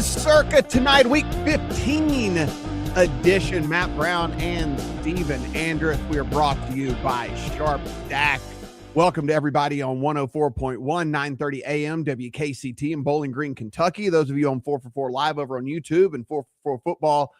is Circa tonight, week 15 edition. Matt Brown and Steven Andress. We are brought to you by SharpStack. Welcome to everybody on 104.1, 930 AM, WKCT in Bowling Green, Kentucky. Those of you on 4for4 Live over on YouTube and 4for4 Football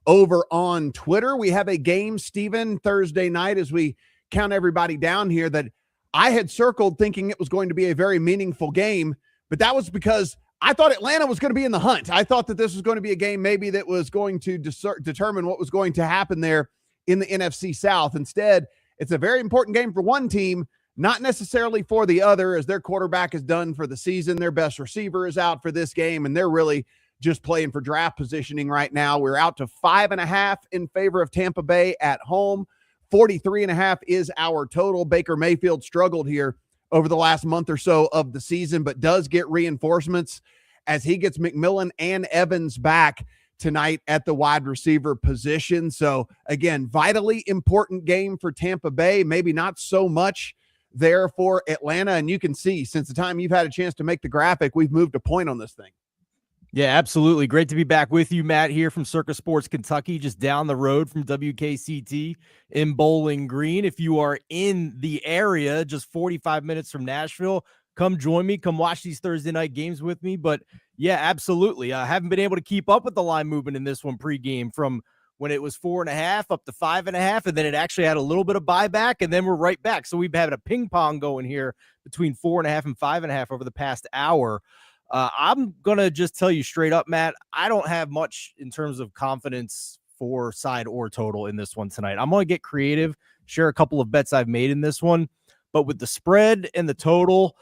over on Twitter. We have a game, Steven, Thursday night as we count everybody down here that I had circled thinking it was going to be a very meaningful game, but that was because I thought Atlanta was going to be in the hunt. I thought that this was going to be a game maybe that was going to determine what was going to happen there in the NFC South. Instead, it's a very important game for one team, not necessarily for the other, as their quarterback is done for the season. Their best receiver is out for this game, and they're really just playing for draft positioning right now. We're out to 5.5 in favor of Tampa Bay at home. 43.5 is our total. Baker Mayfield struggled here over the last month or so of the season, but does get reinforcements as he gets McMillan and Evans back tonight at the wide receiver position. So again, vitally important game for Tampa Bay, maybe not so much there for Atlanta. And you can see since the time you've had a chance to make the graphic, we've moved a point on this thing. Yeah, absolutely. Great to be back with you, Matt, here from Circa Sports Kentucky, just down the road from WKCT in Bowling Green. If you are in the area, just 45 minutes from Nashville, come join me. Come watch these Thursday night games with me. But yeah, absolutely. I haven't been able to keep up with the line movement in this one pregame from when it was 4.5 up to 5.5, and then it actually had a little bit of buyback, and then we're right back. So we've had a ping pong going here between 4.5 and 5.5 over the past hour. I'm going to just tell you straight up, Matt, I don't have much in terms of confidence for side or total in this one tonight. I'm going to get creative, share a couple of bets I've made in this one, but with the spread and the total,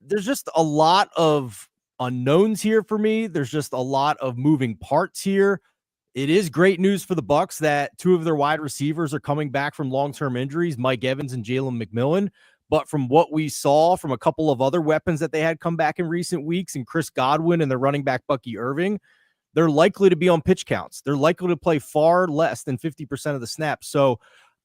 there's just a lot of unknowns here for me. There's just a lot of moving parts here. It is great news for the Bucs that two of their wide receivers are coming back from long-term injuries, Mike Evans and Jalen McMillan. But from what we saw from a couple of other weapons that they had come back in recent weeks, and Chris Godwin and their running back Bucky Irving, they're likely to be on pitch counts. They're likely to play far less than 50% of the snaps. So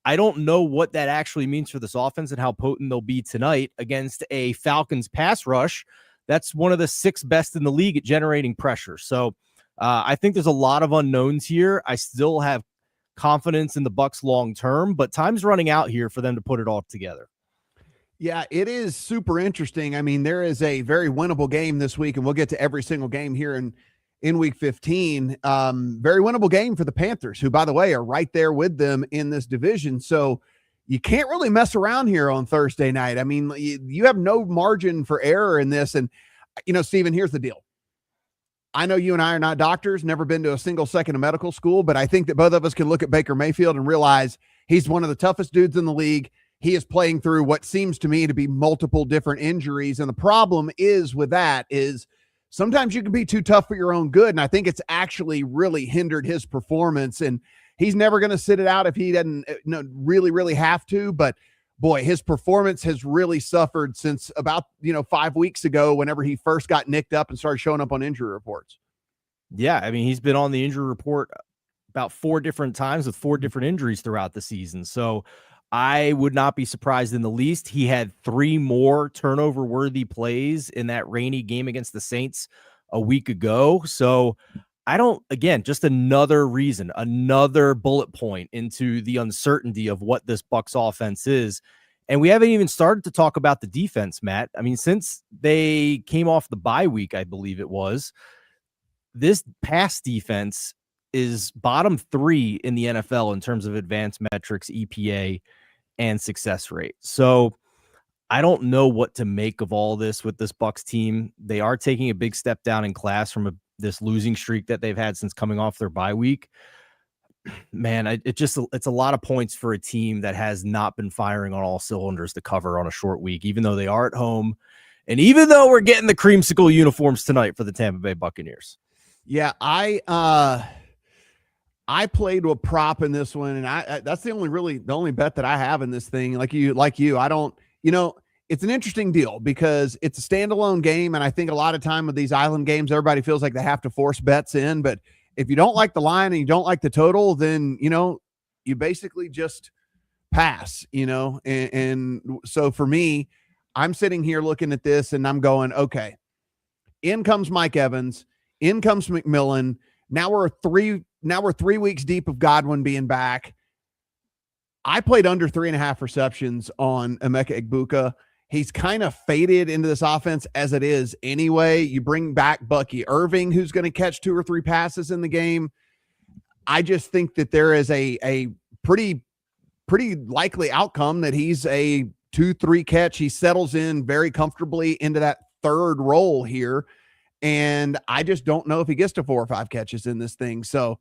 I don't know what that actually means for this offense and how potent they'll be tonight against a Falcons pass rush. That's one of the 6 best in the league at generating pressure. So I think there's a lot of unknowns here. I still have confidence in the Bucs long term, but time's running out here for them to put it all together. Yeah, it is super interesting. I mean, there is a very winnable game this week, and we'll get to every single game here in week 15. Very winnable game for the Panthers, who, by the way, are right there with them in this division. So you can't really mess around here on Thursday night. I mean, you have no margin for error in this. And, you know, Steven, here's the deal. I know you and I are not doctors, never been to a single second of medical school, but I think that both of us can look at Baker Mayfield and realize he's one of the toughest dudes in the league. He is playing through what seems to me to be multiple different injuries. And the problem is with that is sometimes you can be too tough for your own good. And I think it's actually really hindered his performance. And he's never going to sit it out if he doesn't really have to. But boy, his performance has really suffered since about, 5 weeks ago, whenever he first got nicked up and started showing up on injury reports. Yeah. I mean, he's been on the injury report about 4 different times with 4 different injuries throughout the season. So I would not be surprised in the least. He had 3 more turnover-worthy plays in that rainy game against the Saints a week ago. So just another reason, another bullet point into the uncertainty of what this Bucs offense is. And we haven't even started to talk about the defense, Matt. I mean, since they came off the bye week, I believe it was, this pass defense is bottom 3 in the NFL in terms of advanced metrics, EPA, and success rate. So I don't know what to make of all this with this Bucs team. They are taking a big step down in class from this losing streak that they've had since coming off their bye week. Man, it's a lot of points for a team that has not been firing on all cylinders to cover on a short week, even though they are at home. And even though we're getting the creamsicle uniforms tonight for the Tampa Bay Buccaneers. Yeah, I played a prop in this one, and that's the only bet that I have in this thing. Like you, I don't, it's an interesting deal because it's a standalone game. And I think a lot of time with these island games, everybody feels like they have to force bets in, but if you don't like the line and you don't like the total, then, you basically just pass, and so for me, I'm sitting here looking at this and I'm going, okay, in comes Mike Evans. In comes McMillan. Now we're 3 weeks deep of Godwin being back. I played under 3.5 receptions on Emeka Egbuka. He's kind of faded into this offense as it is anyway. You bring back Bucky Irving, who's going to catch 2 or 3 passes in the game. I just think that there is a pretty likely outcome that he's a 2-3 catch. He settles in very comfortably into that third role here. And I just don't know if he gets to 4 or 5 catches in this thing. So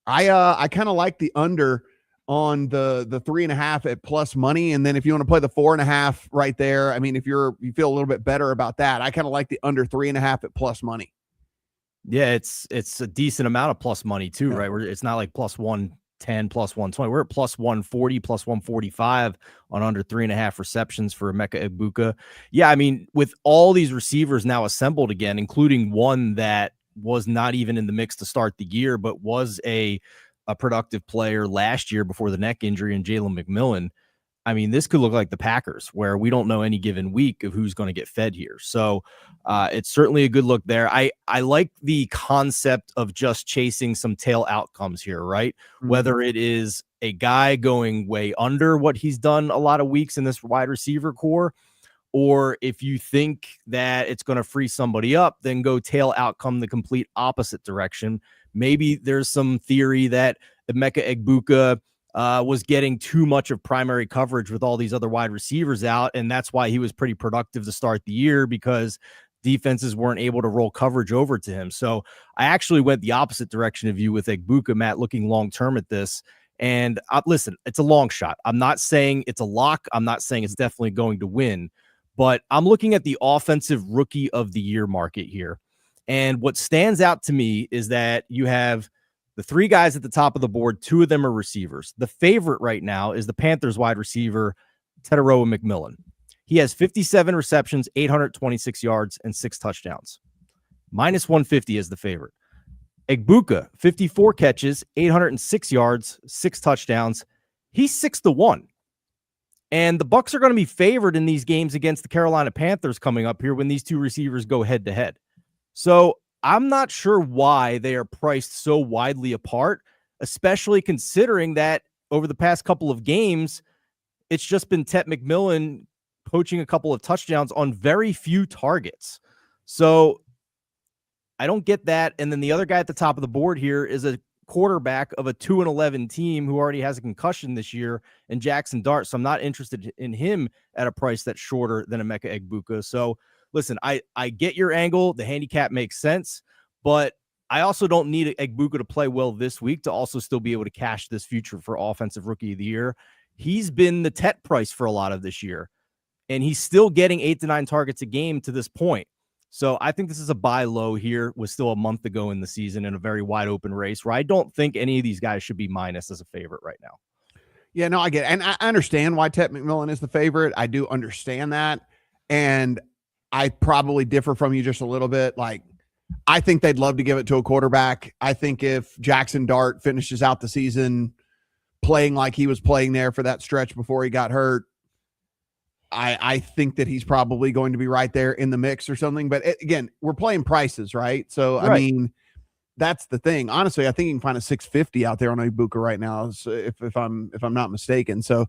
I kind of like the under on the 3.5 at plus money. And then if you want to play the 4.5 right there, I mean, if you feel a little bit better about that, I kind of like the under 3.5 at plus money. Yeah, it's a decent amount of plus money too, right? It's not like plus 110, plus 120. We're at plus 140, plus 145 on under 3.5 receptions for Emeka Egbuka. Yeah, I mean, with all these receivers now assembled again, including one that was not even in the mix to start the year, but was a productive player last year before the neck injury, and Jalen McMillan. I mean, this could look like the Packers, where we don't know any given week of who's going to get fed here. So it's certainly a good look there. I like the concept of just chasing some tail outcomes here, right? Mm-hmm. Whether it is a guy going way under what he's done a lot of weeks in this wide receiver core, or if you think that it's going to free somebody up, then go tail outcome the complete opposite direction. Maybe there's some theory that Emeka Egbuka was getting too much of primary coverage with all these other wide receivers out, and that's why he was pretty productive to start the year, because defenses weren't able to roll coverage over to him. So I actually went the opposite direction of you with Egbuka, Matt, looking long-term at this. And listen, it's a long shot. I'm not saying it's a lock. I'm not saying it's definitely going to win, but I'm looking at the offensive rookie of the year market here. And what stands out to me is that you have the 3 guys at the top of the board. 2 of them are receivers. The favorite right now is the Panthers wide receiver, Teteroa McMillan. He has 57 receptions, 826 yards, and 6 touchdowns. Minus 150 is the favorite. Egbuka, 54 catches, 806 yards, 6 touchdowns. He's 6-1. And the Bucs are going to be favored in these games against the Carolina Panthers coming up here when these 2 receivers go head to head. So I'm not sure why they are priced so widely apart, especially considering that over the past couple of games, it's just been Tet McMillan poaching a couple of touchdowns on very few targets. So I don't get that. And then the other guy at the top of the board here is a quarterback of a 2-11 team who already has a concussion this year, and Jackson Dart. So I'm not interested in him at a price that's shorter than Emeka Egbuka. So listen, I get your angle. The handicap makes sense, but I also don't need Egbuka to play well this week to also still be able to cash this future for offensive rookie of the year. He's been the Tet price for a lot of this year, and he's still getting 8 to 9 targets a game to this point. So I think this is a buy low here with still a month to go in the season in a very wide open race where I don't think any of these guys should be minus as a favorite right now. Yeah, no, I get it. And I understand why Tet McMillan is the favorite. I do understand that. And I probably differ from you just a little bit. Like, I think they'd love to give it to a quarterback. I think if Jackson Dart finishes out the season playing like he was playing there for that stretch before he got hurt, I think that he's probably going to be right there in the mix or something. But again, we're playing prices, right? So, right. I mean, that's the thing. Honestly, I think you can find a 650 out there on Egbuka right now, if I'm not mistaken. So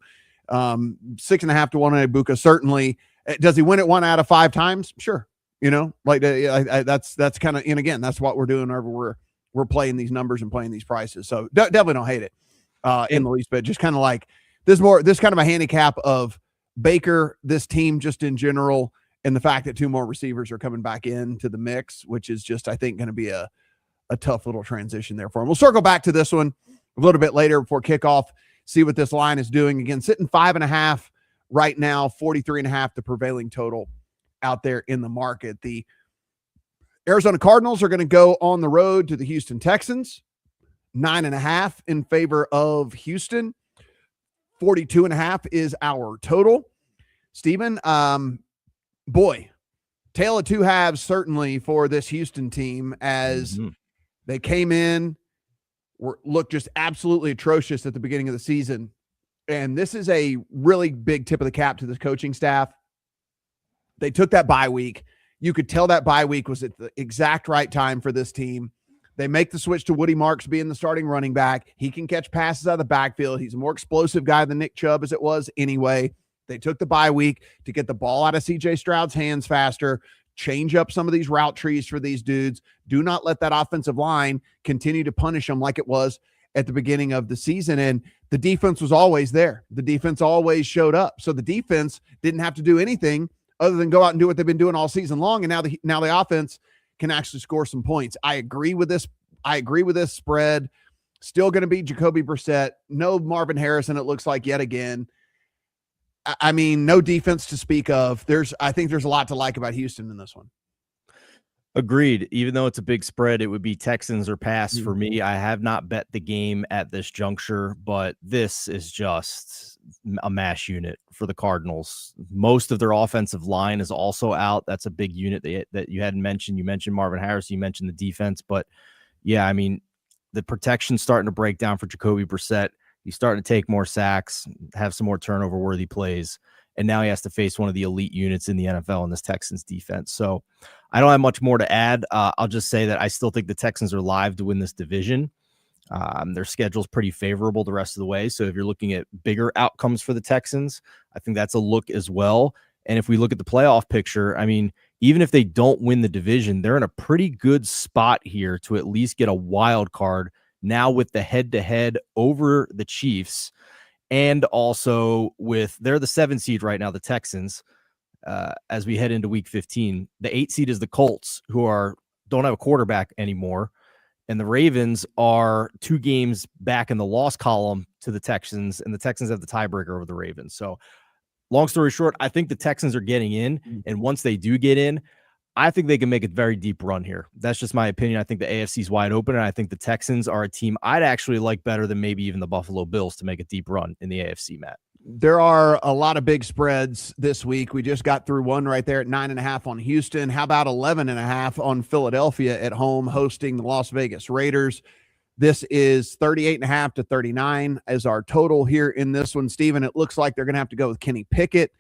6.5 to 1 on Egbuka, certainly. Does he win it 1 out of 5 times? Sure. You know, like that's kind of, and again, that's what we're doing whenever we're playing these numbers and playing these prices. So definitely don't hate it in the least bit. Just kind of like this kind of a handicap of Baker, this team just in general, and the fact that 2 more receivers are coming back into the mix, which is just, I think, going to be a tough little transition there for him. We'll circle back to this one a little bit later before kickoff, see what this line is doing. Again, sitting 5.5 right now, 43.5 the prevailing total out there in the market. The Arizona Cardinals are going to go on the road to the Houston Texans, 9.5 in favor of Houston. 42.5 is our total. Steven, boy, tale of 2 halves certainly for this Houston team, as they came in, looked just absolutely atrocious at the beginning of the season. And this is a really big tip of the cap to the coaching staff. They took that bye week. You could tell that bye week was at the exact right time for this team. They make the switch to Woody Marks being the starting running back. He can catch passes out of the backfield. He's a more explosive guy than Nick Chubb as it was anyway. They took the bye week to get the ball out of CJ Stroud's hands faster, change up some of these route trees for these dudes. Do not let that offensive line continue to punish them like it was at the beginning of the season. And the defense was always there. The defense always showed up. So the defense didn't have to do anything other than go out and do what they've been doing all season long. And now the offense can actually score some points. I agree with this spread. Still going to be Jacoby Brissett. No Marvin Harrison, it looks like, yet again. I mean, no defense to speak of. I think there's a lot to like about Houston in this one. Agreed. Even though it's a big spread, it would be Texans or pass for me. I have not bet the game at this juncture, but this is just a mash unit for the Cardinals. Most of their offensive line is also out. That's a big unit that you hadn't mentioned. You mentioned Marvin Harrison, you mentioned the defense, but yeah, I mean, the protection's starting to break down for Jacoby Brissett. He's starting to take more sacks, have some more turnover-worthy plays, and now he has to face one of the elite units in the NFL in this Texans defense. So I don't have much more to add. I'll just say that I still think the Texans are live to win this division. Their schedule's pretty favorable the rest of the way. So if you're looking at bigger outcomes for the Texans, I think that's a look as well. And if we look at the playoff picture, I mean, even if they don't win the division, they're in a pretty good spot here to at least get a wild card now with the head-to-head over the Chiefs. And also they're the 7 seed right now, the Texans, as we head into week 15. The 8 seed is the Colts, who don't have a quarterback anymore. And the Ravens are 2 games back in the loss column to the Texans, and the Texans have the tiebreaker over the Ravens. So long story short, I think the Texans are getting in. And once they do get in, I think they can make a very deep run here. That's just my opinion. I think the AFC is wide open, and I think the Texans are a team I'd actually like better than maybe even the Buffalo Bills to make a deep run in the AFC, Matt. There are a lot of big spreads this week. We just got through one right there at 9.5 on Houston. How about 11.5 on Philadelphia at home hosting the Las Vegas Raiders? This is 38.5 to 39 as our total here in this one. Steven, it looks like they're going to have to go with Kenny Pickett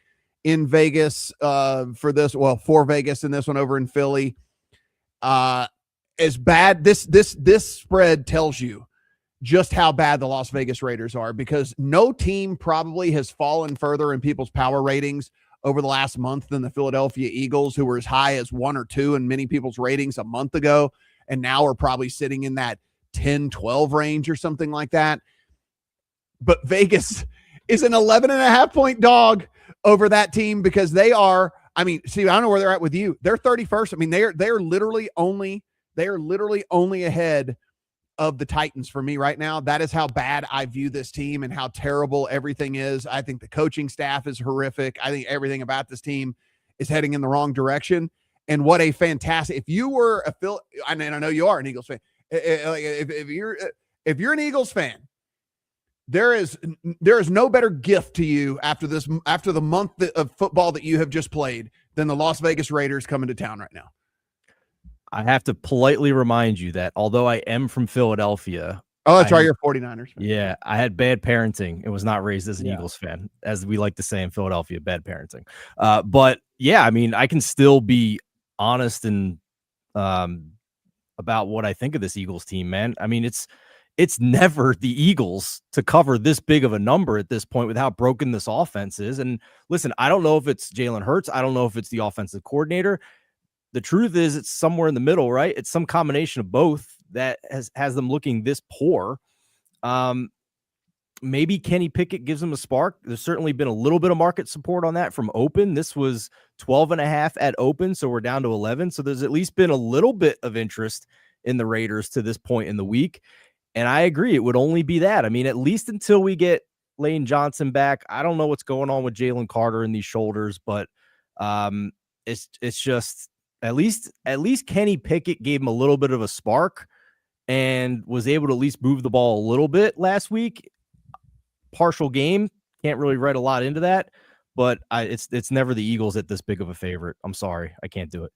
in Vegas for Vegas in this one over in Philly. As bad, this spread tells you just how bad the Las Vegas Raiders are, because no team probably has fallen further in people's power ratings over the last month than the Philadelphia Eagles, who were as high as 1 or 2 in many people's ratings a month ago, and now are probably sitting in that 10-12 range or something like that. But Vegas is an 11.5 point dog over that team, because they are, I mean, Steve, I don't know where they're at with you. They're 31st. I mean, they're literally only ahead of the Titans for me right now. That is how bad I view this team and how terrible everything is. I think the coaching staff is horrific. I think everything about this team is heading in the wrong direction. And what a fantastic, if you were I know you are an Eagles fan. If you're an Eagles fan, there is no better gift to you after the month of football that you have just played than the Las Vegas Raiders coming to town right now. I have to politely remind you that although I am from Philadelphia. Oh, that's right. You're a 49ers fan. Yeah. I had bad parenting and was not raised as an Eagles fan, as we like to say in Philadelphia, bad parenting. But yeah, I mean, I can still be honest and about what I think of this Eagles team, man. I mean, it's never the Eagles to cover this big of a number at this point with how broken this offense is. And listen, I don't know if it's Jalen Hurts. I don't know if it's the offensive coordinator. The truth is it's somewhere in the middle, right? It's some combination of both that has them looking this poor. Maybe Kenny Pickett gives them a spark. There's certainly been a little bit of market support on that from open. This was 12.5 at open, so we're down to 11. So there's at least been a little bit of interest in the Raiders to this point in the week. And I agree, it would only be that. I mean, at least until we get Lane Johnson back. I don't know what's going on with Jalen Carter in these shoulders, but it's just at least Kenny Pickett gave him a little bit of a spark and was able to at least move the ball a little bit last week. Partial game, can't really write a lot into that, but it's never the Eagles at this big of a favorite. I'm sorry, I can't do it.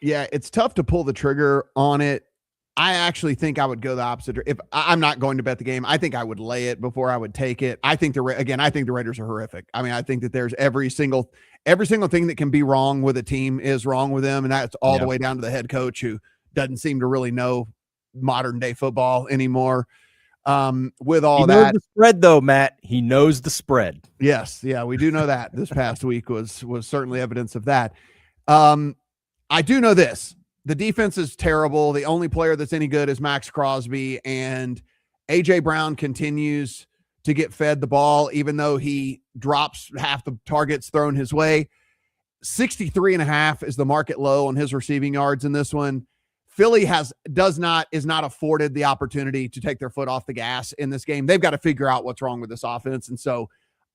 Yeah, it's tough to pull the trigger on it I actually think I would go the opposite. If I'm not going to bet the game, I think I would lay it before I would take it. I think I think the Raiders are horrific. I mean, I think that there's every single thing that can be wrong with a team is wrong with them, and that's all the way down to the head coach who doesn't seem to really know modern day football anymore. With all he knows that, the spread though, Matt, he knows the spread. Yes, yeah, we do know that. This past week was certainly evidence of that. I do know this. The defense is terrible. The only player that's any good is Max Crosby, and A.J. Brown continues to get fed the ball, even though he drops half the targets thrown his way. 63.5 is the market low on his receiving yards in this one. Philly is not afforded the opportunity to take their foot off the gas in this game. They've got to figure out what's wrong with this offense. And so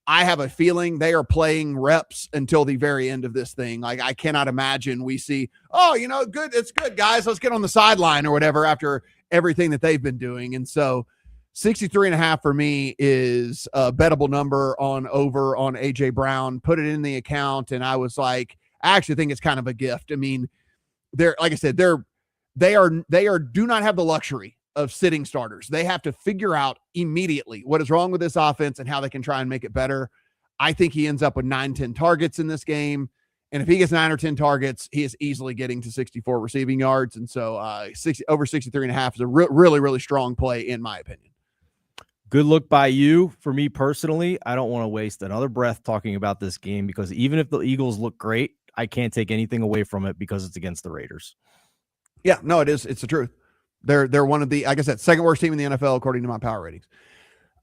I have a feeling they are playing reps until the very end of this thing. Like, I cannot imagine we see, good. It's good, guys. Let's get on the sideline or whatever after everything that they've been doing. And so 63.5 for me is a bettable number on AJ Brown. Put it in the account. And I was like, I actually think it's kind of a gift. I mean, they're, like I said, they do not have the luxury of sitting starters. They have to figure out immediately what is wrong with this offense and how they can try and make it better. I think he ends up with 9-10 targets in this game. And if he gets 9 or 10 targets, he is easily getting to 64 receiving yards. And so over 63.5 is a really, really strong play in my opinion. Good look by you. For me personally, I don't want to waste another breath talking about this game because even if the Eagles look great, I can't take anything away from it because it's against the Raiders. Yeah, no, it is. It's the truth. They're one of the, like I said, second worst team in the NFL according to my power ratings.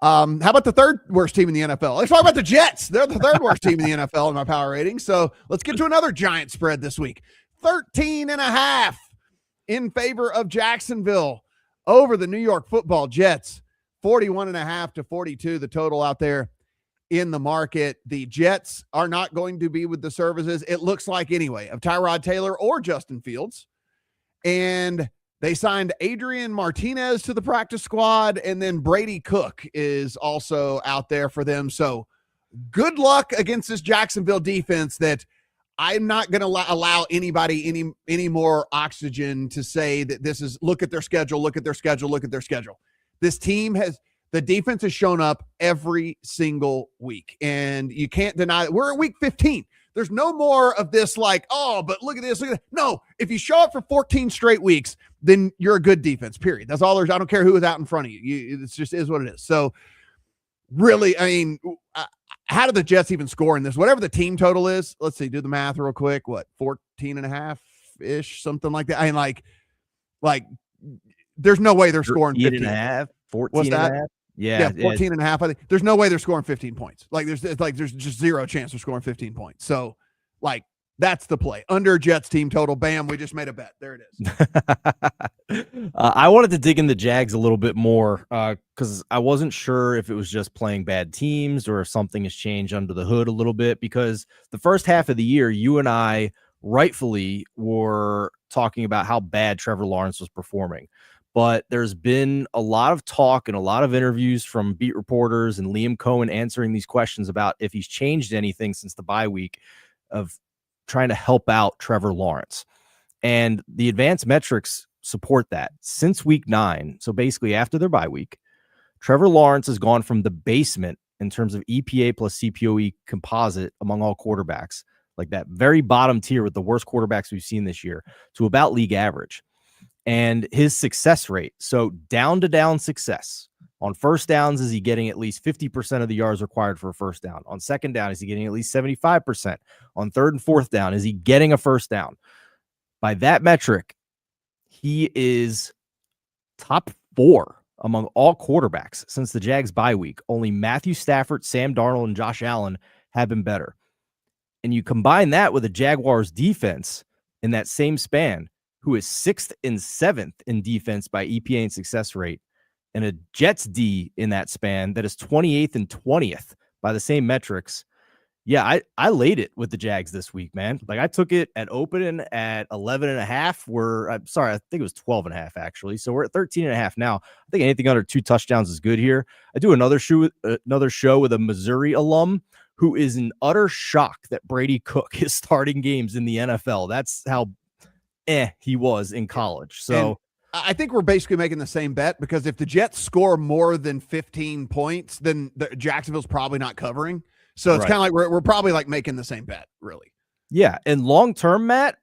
How about the third worst team in the NFL? Let's talk about the Jets. They're the third worst team in the NFL in my power ratings. So let's get to another giant spread this week. 13.5 in favor of Jacksonville over the New York Football Jets. 41.5 to 42, the total out there in the market. The Jets are not going to be with the services, it looks like anyway, of Tyrod Taylor or Justin Fields. And they signed Adrian Martinez to the practice squad, and then Brady Cook is also out there for them. So good luck against this Jacksonville defense that I'm not going to allow anybody any more oxygen to say that this is, look at their schedule. This team the defense has shown up every single week, and you can't deny it. We're at week 15. There's no more of this like, oh, but look at this. No, if you show up for 14 straight weeks, then you're a good defense, period. That's all there's. I don't care who is out in front of you. It's just is what it is. So really, I mean, how do the Jets even score in this? Whatever the team total is, let's see, do the math real quick. What, 14.5-ish, something like that? I mean, like there's no way they're scoring 15.5, 14.5. Yeah, 14.5. I think there's no way they're scoring 15 points. There's just zero chance they're scoring 15 points. So that's the play. Under Jets team total. Bam, we just made a bet. There it is. I wanted to dig in the Jags a little bit more because I wasn't sure if it was just playing bad teams or if something has changed under the hood a little bit, because the first half of the year, you and I rightfully were talking about how bad Trevor Lawrence was performing. But there's been a lot of talk and a lot of interviews from beat reporters and Liam Cohen answering these questions about if he's changed anything since the bye week of trying to help out Trevor Lawrence. And the advanced metrics support that. Since week 9, so basically after their bye week, Trevor Lawrence has gone from the basement in terms of EPA plus CPOE composite among all quarterbacks, like that very bottom tier with the worst quarterbacks we've seen this year, to about league average. And his success rate, so down-to-down success. On first downs, is he getting at least 50% of the yards required for a first down? On second down, is he getting at least 75%? On third and fourth down, is he getting a first down? By that metric, he is top 4 among all quarterbacks since the Jags bye week. Only Matthew Stafford, Sam Darnold, and Josh Allen have been better. And you combine that with the Jaguars defense in that same span, who is 6th and 7th in defense by EPA and success rate, and a Jets D in that span that is 28th and 20th by the same metrics. Yeah, I laid it with the Jags this week, man. Like, I took it at opening at 11.5. I think it was 12.5 actually. So we're at 13.5 now. I think anything under 2 touchdowns is good here. I do another show with a Missouri alum who is in utter shock that Brady Cook is starting games in the NFL. That's how he was in college. So I think we're basically making the same bet, because if the Jets score more than 15 points, then Jacksonville's probably not covering. So it's kind of like we're probably like making the same bet, really. Yeah, and long term, Matt,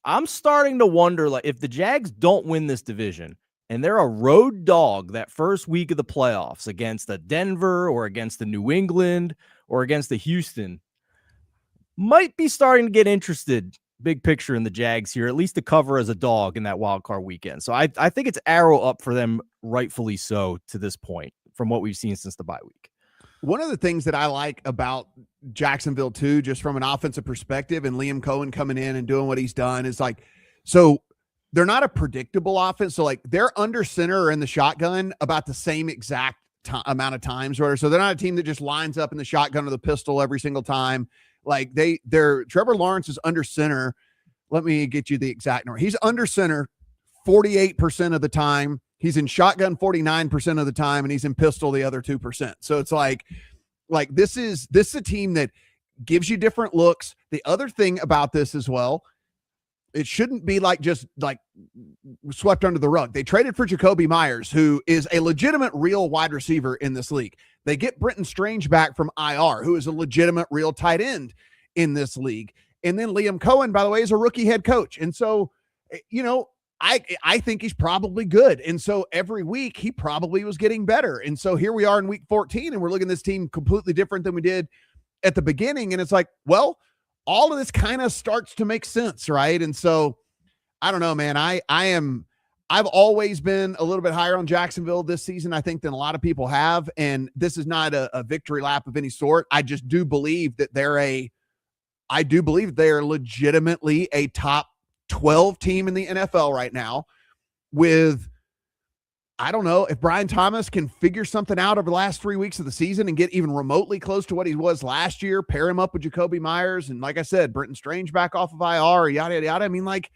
I'm starting to wonder, like, if the Jags don't win this division and they're a road dog that first week of the playoffs against the Denver or against the New England or against the Houston, might be starting to get interested big picture in the Jags here, at least to cover as a dog in that wild card weekend. So I think it's arrow up for them, rightfully so, to this point from what we've seen since the bye week. One of the things that I like about Jacksonville too, just from an offensive perspective, and Liam Cohen coming in and doing what he's done, is like, so they're not a predictable offense. So like they're under center or in the shotgun about the same exact amount of times, or so they're not a team that just lines up in the shotgun or the pistol every single time. Like Trevor Lawrence is under center. Let me get you the exact number. He's under center 48% of the time. He's in shotgun 49% of the time, and he's in pistol the other 2%. So it's like this is a team that gives you different looks. The other thing about this as well, it shouldn't be like just like swept under the rug. They traded for Jacoby Myers, who is a legitimate real wide receiver in this league. They get Brenton Strange back from IR, who is a legitimate real tight end in this league. And then Liam Cohen, by the way, is a rookie head coach. And so, I think he's probably good. And so every week he probably was getting better. And so here we are in week 14, and we're looking at this team completely different than we did at the beginning. And it's like, well, all of this kind of starts to make sense, right? And so I don't know, man. I've always been a little bit higher on Jacksonville this season, I think, than a lot of people have. And this is not a victory lap of any sort. I just do believe that they're legitimately a top 12 team in the NFL right now, with, I don't know, if Brian Thomas can figure something out over the last 3 weeks of the season and get even remotely close to what he was last year, pair him up with Jacoby Myers, and like I said, Brenton Strange back off of IR, yada, yada, yada. I mean, like,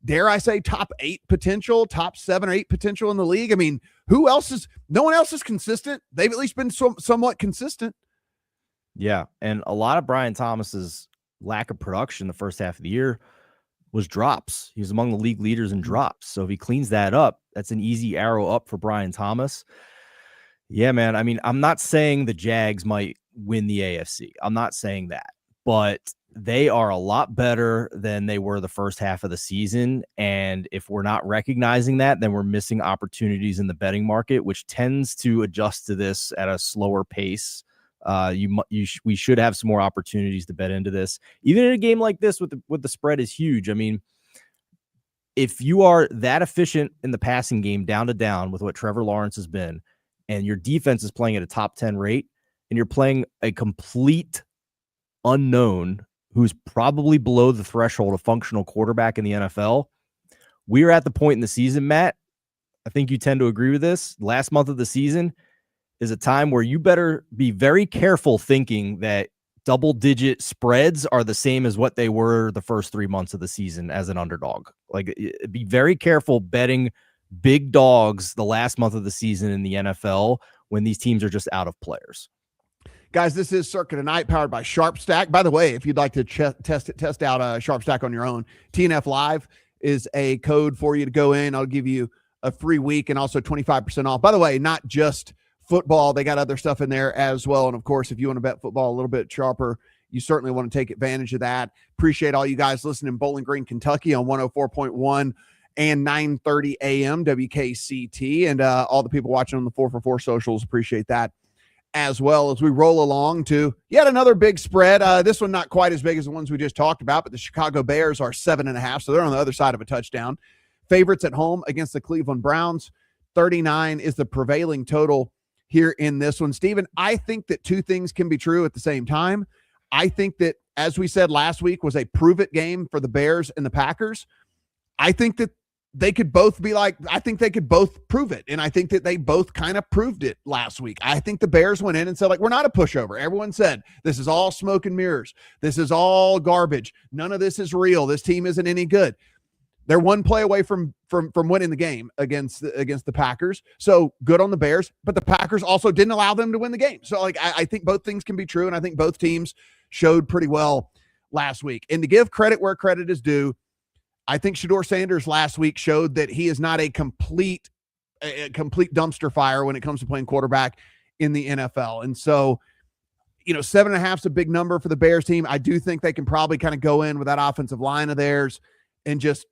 dare I say top 8 potential, top 7 or 8 potential in the league. I mean, no one else is consistent. They've at least been somewhat consistent. Yeah. And a lot of Brian Thomas's lack of production the first half of the year was drops. He was among the league leaders in drops. So if he cleans that up, that's an easy arrow up for Brian Thomas. Yeah, man. I mean, I'm not saying the Jags might win the AFC. I'm not saying that, but they are a lot better than they were the first half of the season. And if we're not recognizing that, then we're missing opportunities in the betting market, which tends to adjust to this at a slower pace. We should have some more opportunities to bet into this. Even in a game like this with the spread is huge. I mean, if you are that efficient in the passing game down to down with what Trevor Lawrence has been, and your defense is playing at a top 10 rate, and you're playing a complete unknown who's probably below the threshold of functional quarterback in the NFL, we're at the point in the season, Matt, I think you tend to agree with this, last month of the season is a time where you better be very careful thinking that double-digit spreads are the same as what they were the first 3 months of the season as an underdog. Like, be very careful betting big dogs the last month of the season in the NFL when these teams are just out of players. Guys, this is Circa Tonight, powered by SharpStack. By the way, if you'd like to test out SharpStack on your own, TNF Live is a code for you to go in. I'll give you a free week and also 25% off. By the way, not just football, they got other stuff in there as well. And of course, if you want to bet football a little bit sharper, you certainly want to take advantage of that. Appreciate all you guys listening in Bowling Green, Kentucky on 104.1 and 930 AM WKCT, and all the people watching on the 4for4 socials. Appreciate that as well, as we roll along to yet another big spread. This one not quite as big as the ones we just talked about, but the Chicago Bears are 7.5, so they're on the other side of a touchdown. Favorites at home against the Cleveland Browns. 39 is the prevailing total here in this one. Steven, I think that two things can be true at the same time. I think that, as we said last week, was a prove-it game for the Bears and the Packers. I think that they could both be like, I think they could both prove it. And I think that they both kind of proved it last week. I think the Bears went in and said, like, we're not a pushover. Everyone said, this is all smoke and mirrors. This is all garbage. None of this is real. This team isn't any good. They're one play away from winning the game against the Packers. So good on the Bears, but the Packers also didn't allow them to win the game. So like, I think both things can be true. And I think both teams showed pretty well last week. And to give credit where credit is due, I think Shedeur Sanders last week showed that he is not a complete dumpster fire when it comes to playing quarterback in the NFL. And so, 7.5 is a big number for the Bears team. I do think they can probably kind of go in with that offensive line of theirs and just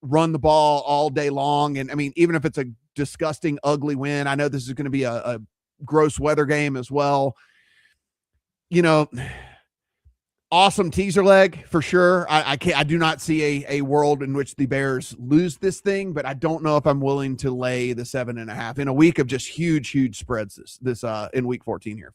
run the ball all day long. And I mean, even if it's a disgusting, ugly win, I know this is going to be a gross weather game as well. Awesome teaser leg for sure. I do not see a world in which the Bears lose this thing, but I don't know if I'm willing to lay the 7.5 in a week of just huge spreads this in week 14 here.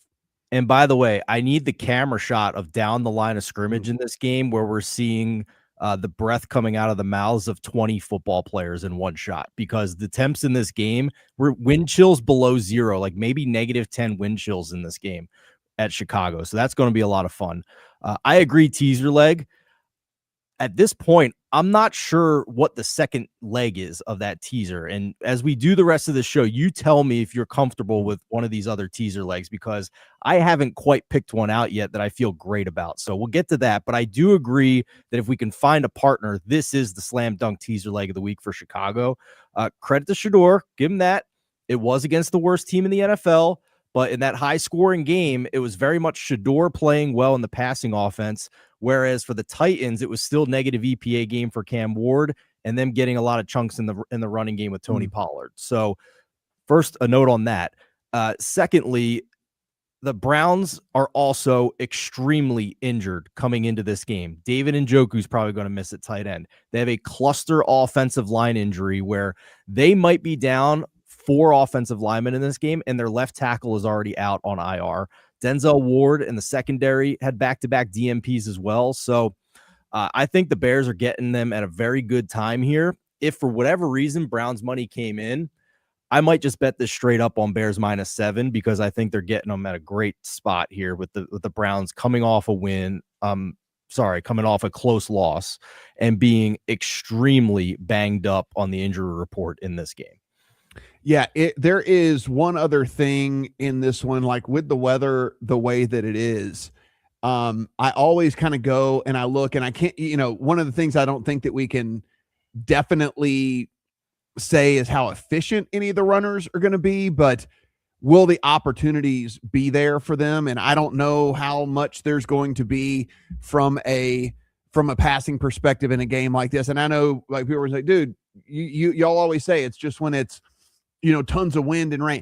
And by the way, I need the camera shot of down the line of scrimmage in this game where we're seeing the breath coming out of the mouths of 20 football players in one shot, because the temps in this game were wind chills below 0, like maybe -10 wind chills in this game at Chicago. So that's going to be a lot of fun. I agree, teaser leg. At this point, I'm not sure what the second leg is of that teaser. And as we do the rest of the show, you tell me if you're comfortable with one of these other teaser legs, because I haven't quite picked one out yet that I feel great about. So we'll get to that. But I do agree that if we can find a partner, this is the slam dunk teaser leg of the week for Chicago. Credit to Shedeur. Give him that. It was against the worst team in the NFL. But in that high-scoring game, it was very much Shedeur playing well in the passing offense, whereas for the Titans, it was still negative EPA game for Cam Ward and them getting a lot of chunks in the running game with Tony Pollard. So first, a note on that. Secondly, the Browns are also extremely injured coming into this game. David Njoku's probably going to miss at tight end. They have a cluster offensive line injury where they might be down 4 offensive linemen in this game, and their left tackle is already out on IR. Denzel Ward and the secondary had back-to-back DMPs as well. So I think the Bears are getting them at a very good time here. If for whatever reason Browns money came in, I might just bet this straight up on Bears -7, because I think they're getting them at a great spot here with the Browns coming off a win. Coming off a close loss and being extremely banged up on the injury report in this game. Yeah, there is one other thing in this one, like with the weather, the way that it is. I always kind of go and I look and I can't, one of the things I don't think that we can definitely say is how efficient any of the runners are going to be, but will the opportunities be there for them? And I don't know how much there's going to be from a passing perspective in a game like this. And I know like people were like, dude, y'all always say it's just when it's, tons of wind and rain.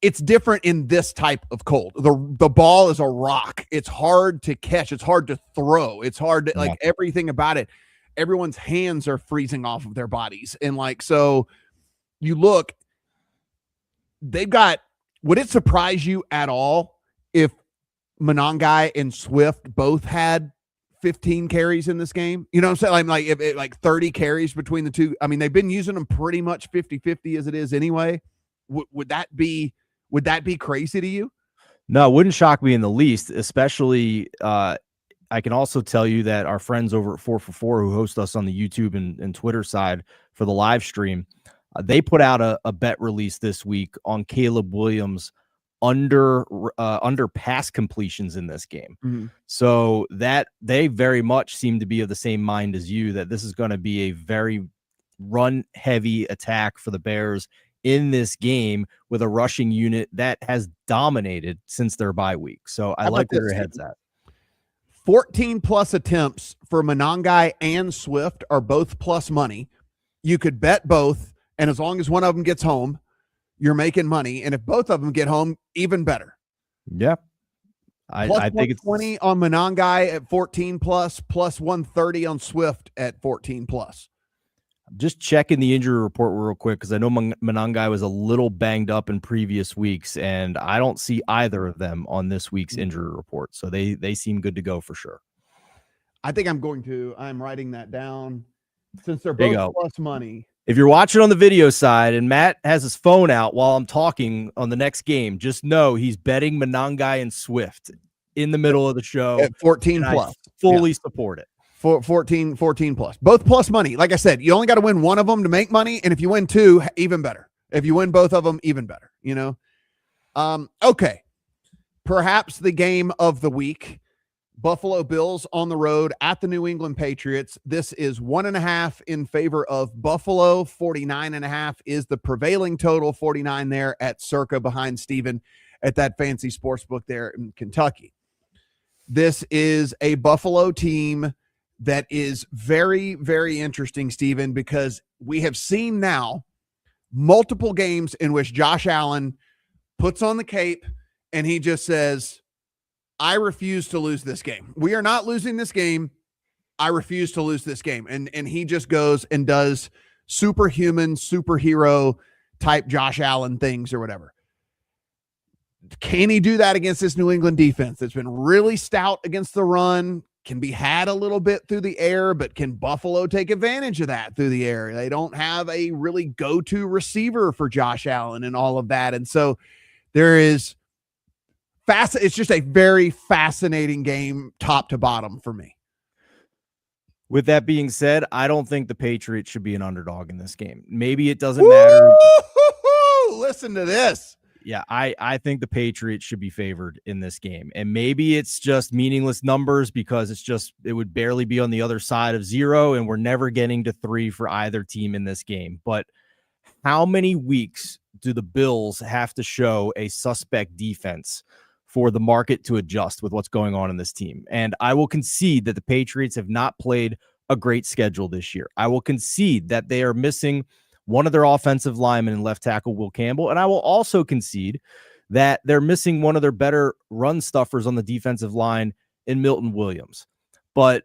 It's different in this type of cold. The ball is a rock. It's hard to catch. It's hard to throw. It's hard to like everything about it. Everyone's hands are freezing off of their bodies. And so you look, they've got, would it surprise you at all if Monangai and Swift both had 15 carries in this game? You know what I'm saying? Like 30 carries between the two. I mean, they've been using them pretty much 50-50 as it is anyway. Would that be crazy to you? No, it wouldn't shock me in the least, especially I can also tell you that our friends over at 4for4 who host us on the YouTube and Twitter side for the live stream, they put out a bet release this week on Caleb Williams under pass completions in this game. Mm-hmm. So that they very much seem to be of the same mind as you, that this is going to be a very run heavy attack for the Bears in this game with a rushing unit that has dominated since their bye week. So I like where your head's at. 14 plus attempts for Monangai and Swift are both plus money. You could bet both, and as long as one of them gets home, you're making money. And if both of them get home, even better. Yeah. I think it's 20 on Monangai at 14 plus 130 on Swift at 14 plus. Just checking the injury report real quick, because I know Monangai was a little banged up in previous weeks, and I don't see either of them on this week's injury report. So they seem good to go for sure. I think I'm writing that down since they're both plus money. If you're watching on the video side and Matt has his phone out while I'm talking on the next game, just know he's betting Monangai and Swift in the middle of the show at 14 plus. I fully support it. 14 plus. Both plus money. Like I said, you only got to win one of them to make money, and if you win two, even better. If you win both of them, even better. Okay. Perhaps the game of the week. Buffalo Bills on the road at the New England Patriots. This is 1.5 in favor of Buffalo. 49.5 is the prevailing total. 49 there at Circa behind Steven at that fancy sports book there in Kentucky. This is a Buffalo team that is very, very interesting, Steven, because we have seen now multiple games in which Josh Allen puts on the cape and he just says, I refuse to lose this game. We are not losing this game. I refuse to lose this game. And he just goes and does superhuman, superhero type Josh Allen things or whatever. Can he do that against this New England defense that's been really stout against the run, can be had a little bit through the air, but can Buffalo take advantage of that through the air? They don't have a really go-to receiver for Josh Allen and all of that. And so there is it's just a very fascinating game top to bottom for me. With that being said, I don't think the Patriots should be an underdog in this game. Maybe it doesn't matter. Listen to this. Yeah, I think the Patriots should be favored in this game. And maybe it's just meaningless numbers because it would barely be on the other side of 0, and we're never getting to 3 for either team in this game. But how many weeks do the Bills have to show a suspect defense for the market to adjust with what's going on in this team? And I will concede that the Patriots have not played a great schedule this year. I will concede that they are missing one of their offensive linemen in left tackle, Will Campbell. And I will also concede that they're missing one of their better run stuffers on the defensive line in Milton Williams. But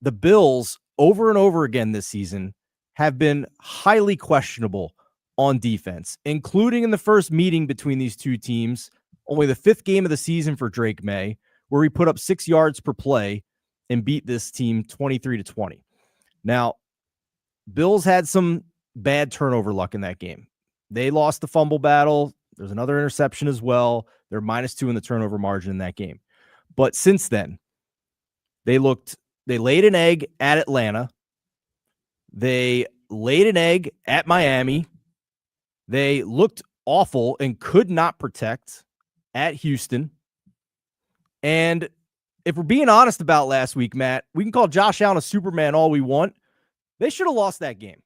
the Bills over and over again this season have been highly questionable on defense, including in the first meeting between these two teams, only the 5th game of the season for Drake May, where he put up 6 yards per play and beat this team 23-20. Now, Bills had some bad turnover luck in that game. They lost the fumble battle. There's another interception as well. They're -2 in the turnover margin in that game. But since then, they laid an egg at Atlanta. They laid an egg at Miami. They looked awful and could not protect at Houston. And if we're being honest about last week, Matt, we can call Josh Allen a Superman all we want. They should have lost that game.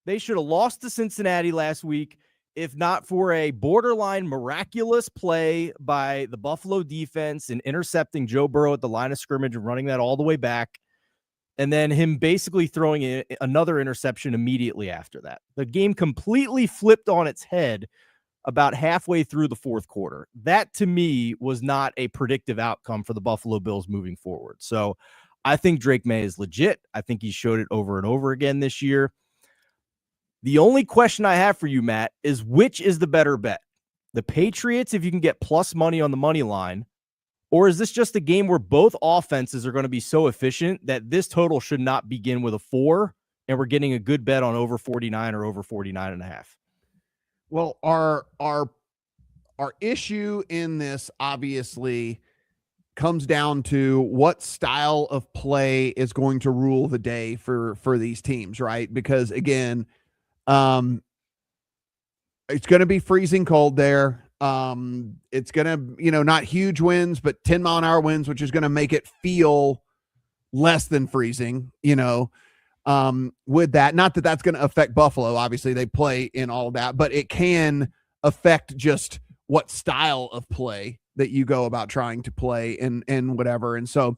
They should have lost to Cincinnati last week, if not for a borderline miraculous play by the Buffalo defense in intercepting Joe Burrow at the line of scrimmage and running that all the way back, and then him basically throwing in another interception immediately after that. The game completely flipped on its head about halfway through the 4th quarter. That, to me, was not a predictive outcome for the Buffalo Bills moving forward. So I think Drake May is legit. I think he showed it over and over again this year. The only question I have for you, Matt, is which is the better bet? The Patriots, if you can get plus money on the money line, or is this just a game where both offenses are going to be so efficient that this total should not begin with a 4, and we're getting a good bet on over 49 or over 49.5? Well, our issue in this obviously comes down to what style of play is going to rule the day for these teams, right? Because again, it's going to be freezing cold there. It's going to, not huge winds, but 10-mile-an-hour winds, which is going to make it feel less than freezing, with that. Not that that's going to affect Buffalo. Obviously, they play in all that, but it can affect just what style of play that you go about trying to play and whatever. And so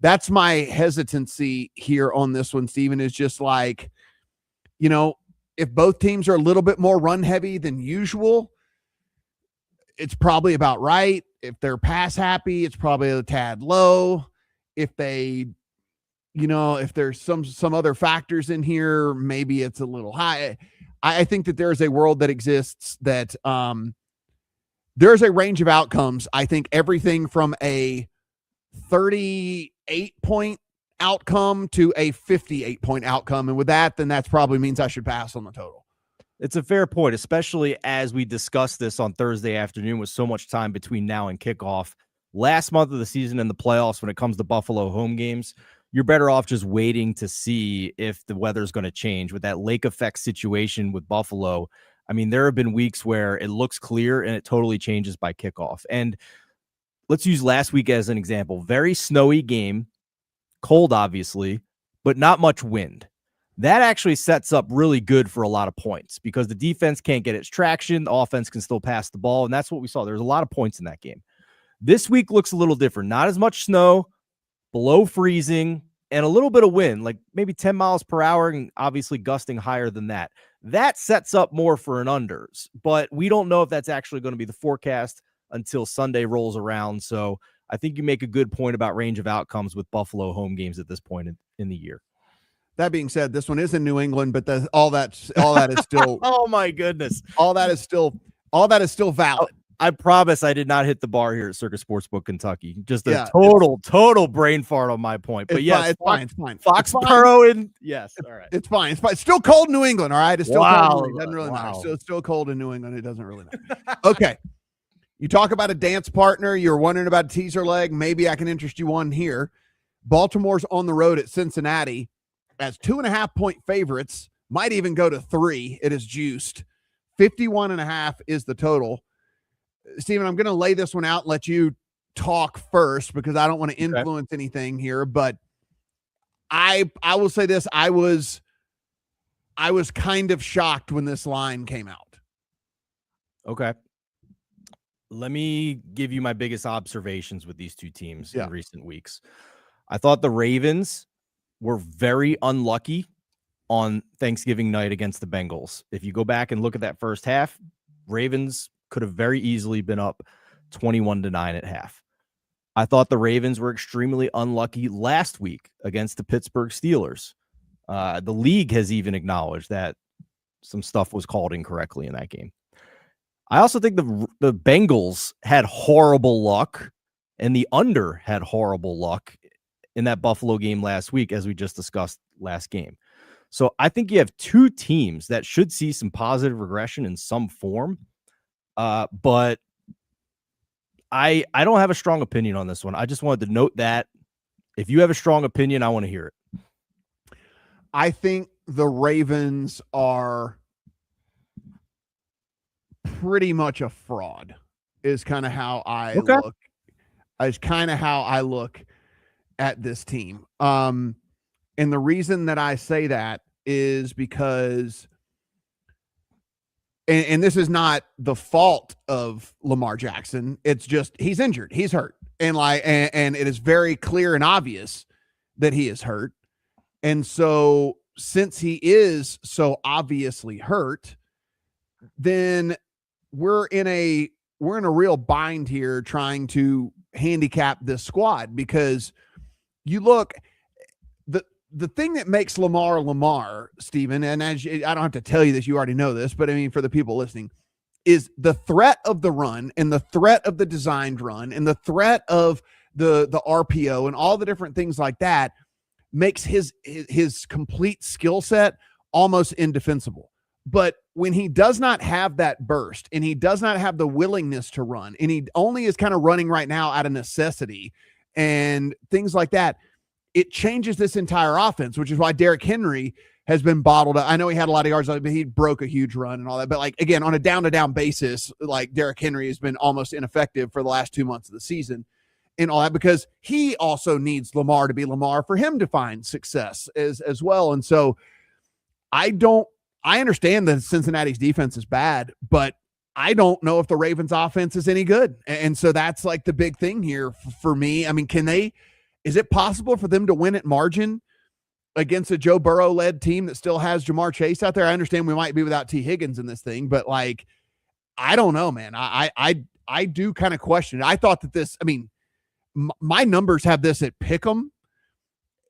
that's my hesitancy here on this one, Steven, is just like, if both teams are a little bit more run heavy than usual, it's probably about right. If they're pass happy, it's probably a tad low. If they, if there's some other factors in here, maybe it's a little high. I think that there's a world that exists that there's a range of outcomes. I think everything from a 38-point outcome to a 58-point outcome. And with that, then that probably means I should pass on the total. It's a fair point, especially as we discussed this on Thursday afternoon with so much time between now and kickoff. Last month of the season in the playoffs, when it comes to Buffalo home games, you're better off just waiting to see if the weather's going to change. With that lake effect situation with Buffalo, I mean, there have been weeks where it looks clear and it totally changes by kickoff. And let's use last week as an example. Very snowy game, cold, obviously, but not much wind. That actually sets up really good for a lot of points because the defense can't get its traction. The offense can still pass the ball. And that's what we saw. There's a lot of points in that game. This week looks a little different. Not as much snow, below freezing, and a little bit of wind, like maybe 10 miles per hour and obviously gusting higher than that. That sets up more for an unders, but we don't know if that's actually going to be the forecast until Sunday rolls around. So I think you make a good point about range of outcomes with Buffalo home games at this point in the year. That being said, this one is in New England, but all that is still oh my goodness. All that is still valid. I promise I did not hit the bar here at Circa Sportsbook Kentucky. Just a total brain fart on my point. But yes, it's fine. Foxborough and yes, all right. It's fine. It's fine. It's still cold in New England, all right? It's still cold. It doesn't really matter. So it's still cold in New England. It doesn't really matter. Okay. You talk about a dance partner. You're wondering about a teaser leg. Maybe I can interest you one here. Baltimore's on the road at Cincinnati as 2.5-point favorites. Might even go to 3. It is juiced. 51.5 is the total. Steven, I'm going to lay this one out and let you talk first because I don't want to influence anything here, but I will say this. I was kind of shocked when this line came out. Okay. Let me give you my biggest observations with these two teams in recent weeks. I thought the Ravens were very unlucky on Thanksgiving night against the Bengals. If you go back and look at that first half, Ravens could have very easily been up 21-9 at half. I thought the Ravens were extremely unlucky last week against the Pittsburgh Steelers. The league has even acknowledged that some stuff was called incorrectly in that game. I also think the Bengals had horrible luck, and the under had horrible luck in that Buffalo game last week, as we just discussed last game. So I think you have two teams that should see some positive regression in some form. But I don't have a strong opinion on this one. I just wanted to note that if you have a strong opinion, I want to hear it. I think the Ravens are pretty much a fraud is kind of how I look. Is kind of how I look at this team. And the reason that I say that is because and this is not the fault of Lamar Jackson. It's just he's injured. He's hurt. And and it is very clear and obvious that he is hurt. And so since he is so obviously hurt, then we're in a real bind here trying to handicap this squad because you look the thing that makes Lamar, Steven, and I don't have to tell you this, you already know this, but I mean, for the people listening, is the threat of the run and the threat of the designed run and the threat of the RPO and all the different things like that makes his complete skill set almost indefensible. But when he does not have that burst and he does not have the willingness to run and he only is kind of running right now out of necessity and things like that, it changes this entire offense, which is why Derrick Henry has been bottled up. I know he had a lot of yards, but he broke a huge run and all that. But like, again, on a down-to-down basis, like Derrick Henry has been almost ineffective for the last 2 months of the season and all that because he also needs Lamar to be Lamar for him to find success as well. And so I understand that Cincinnati's defense is bad, but I don't know if the Ravens offense is any good. And so that's like the big thing here for me. I mean, is it possible for them to win at margin against a Joe Burrow-led team that still has Jamar Chase out there? I understand we might be without T. Higgins in this thing, but like, I don't know, man. I do kind of question it. I thought that this, I mean, my numbers have this at Pick'em.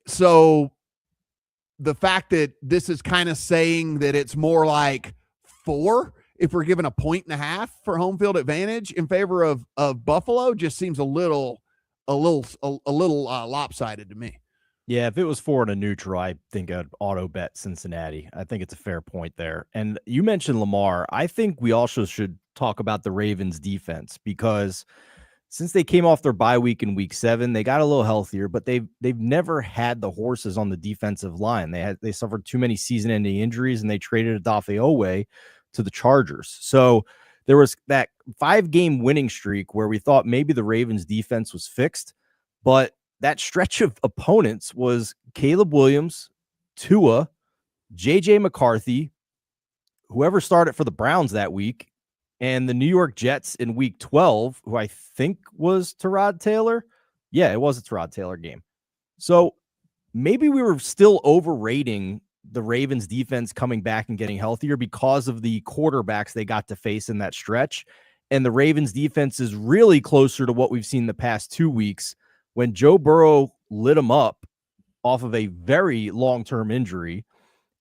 So the fact that this is kind of saying that it's more like 4, if we're given 1.5 for home field advantage in favor of Buffalo, just seems a little lopsided to me. Yeah, if it was 4 and a neutral, I think I'd auto bet Cincinnati. I think it's a fair point there. And you mentioned Lamar. I think we also should talk about the Ravens defense because since they came off their bye week in week 7, they got a little healthier, but they've never had the horses on the defensive line. They suffered too many season-ending injuries, and they traded Odafe Oweh to the Chargers. So There was that 5-game winning streak where we thought maybe the Ravens defense was fixed, but that stretch of opponents was Caleb Williams, Tua, JJ McCarthy, whoever started for the Browns that week, and the New York Jets in week 12, who I think was Tyrod Taylor. Yeah, it was a Tyrod Taylor game. So maybe we were still overrating the Ravens defense coming back and getting healthier because of the quarterbacks they got to face in that stretch. And the Ravens defense is really closer to what we've seen the past 2 weeks when Joe Burrow lit them up off of a very long-term injury.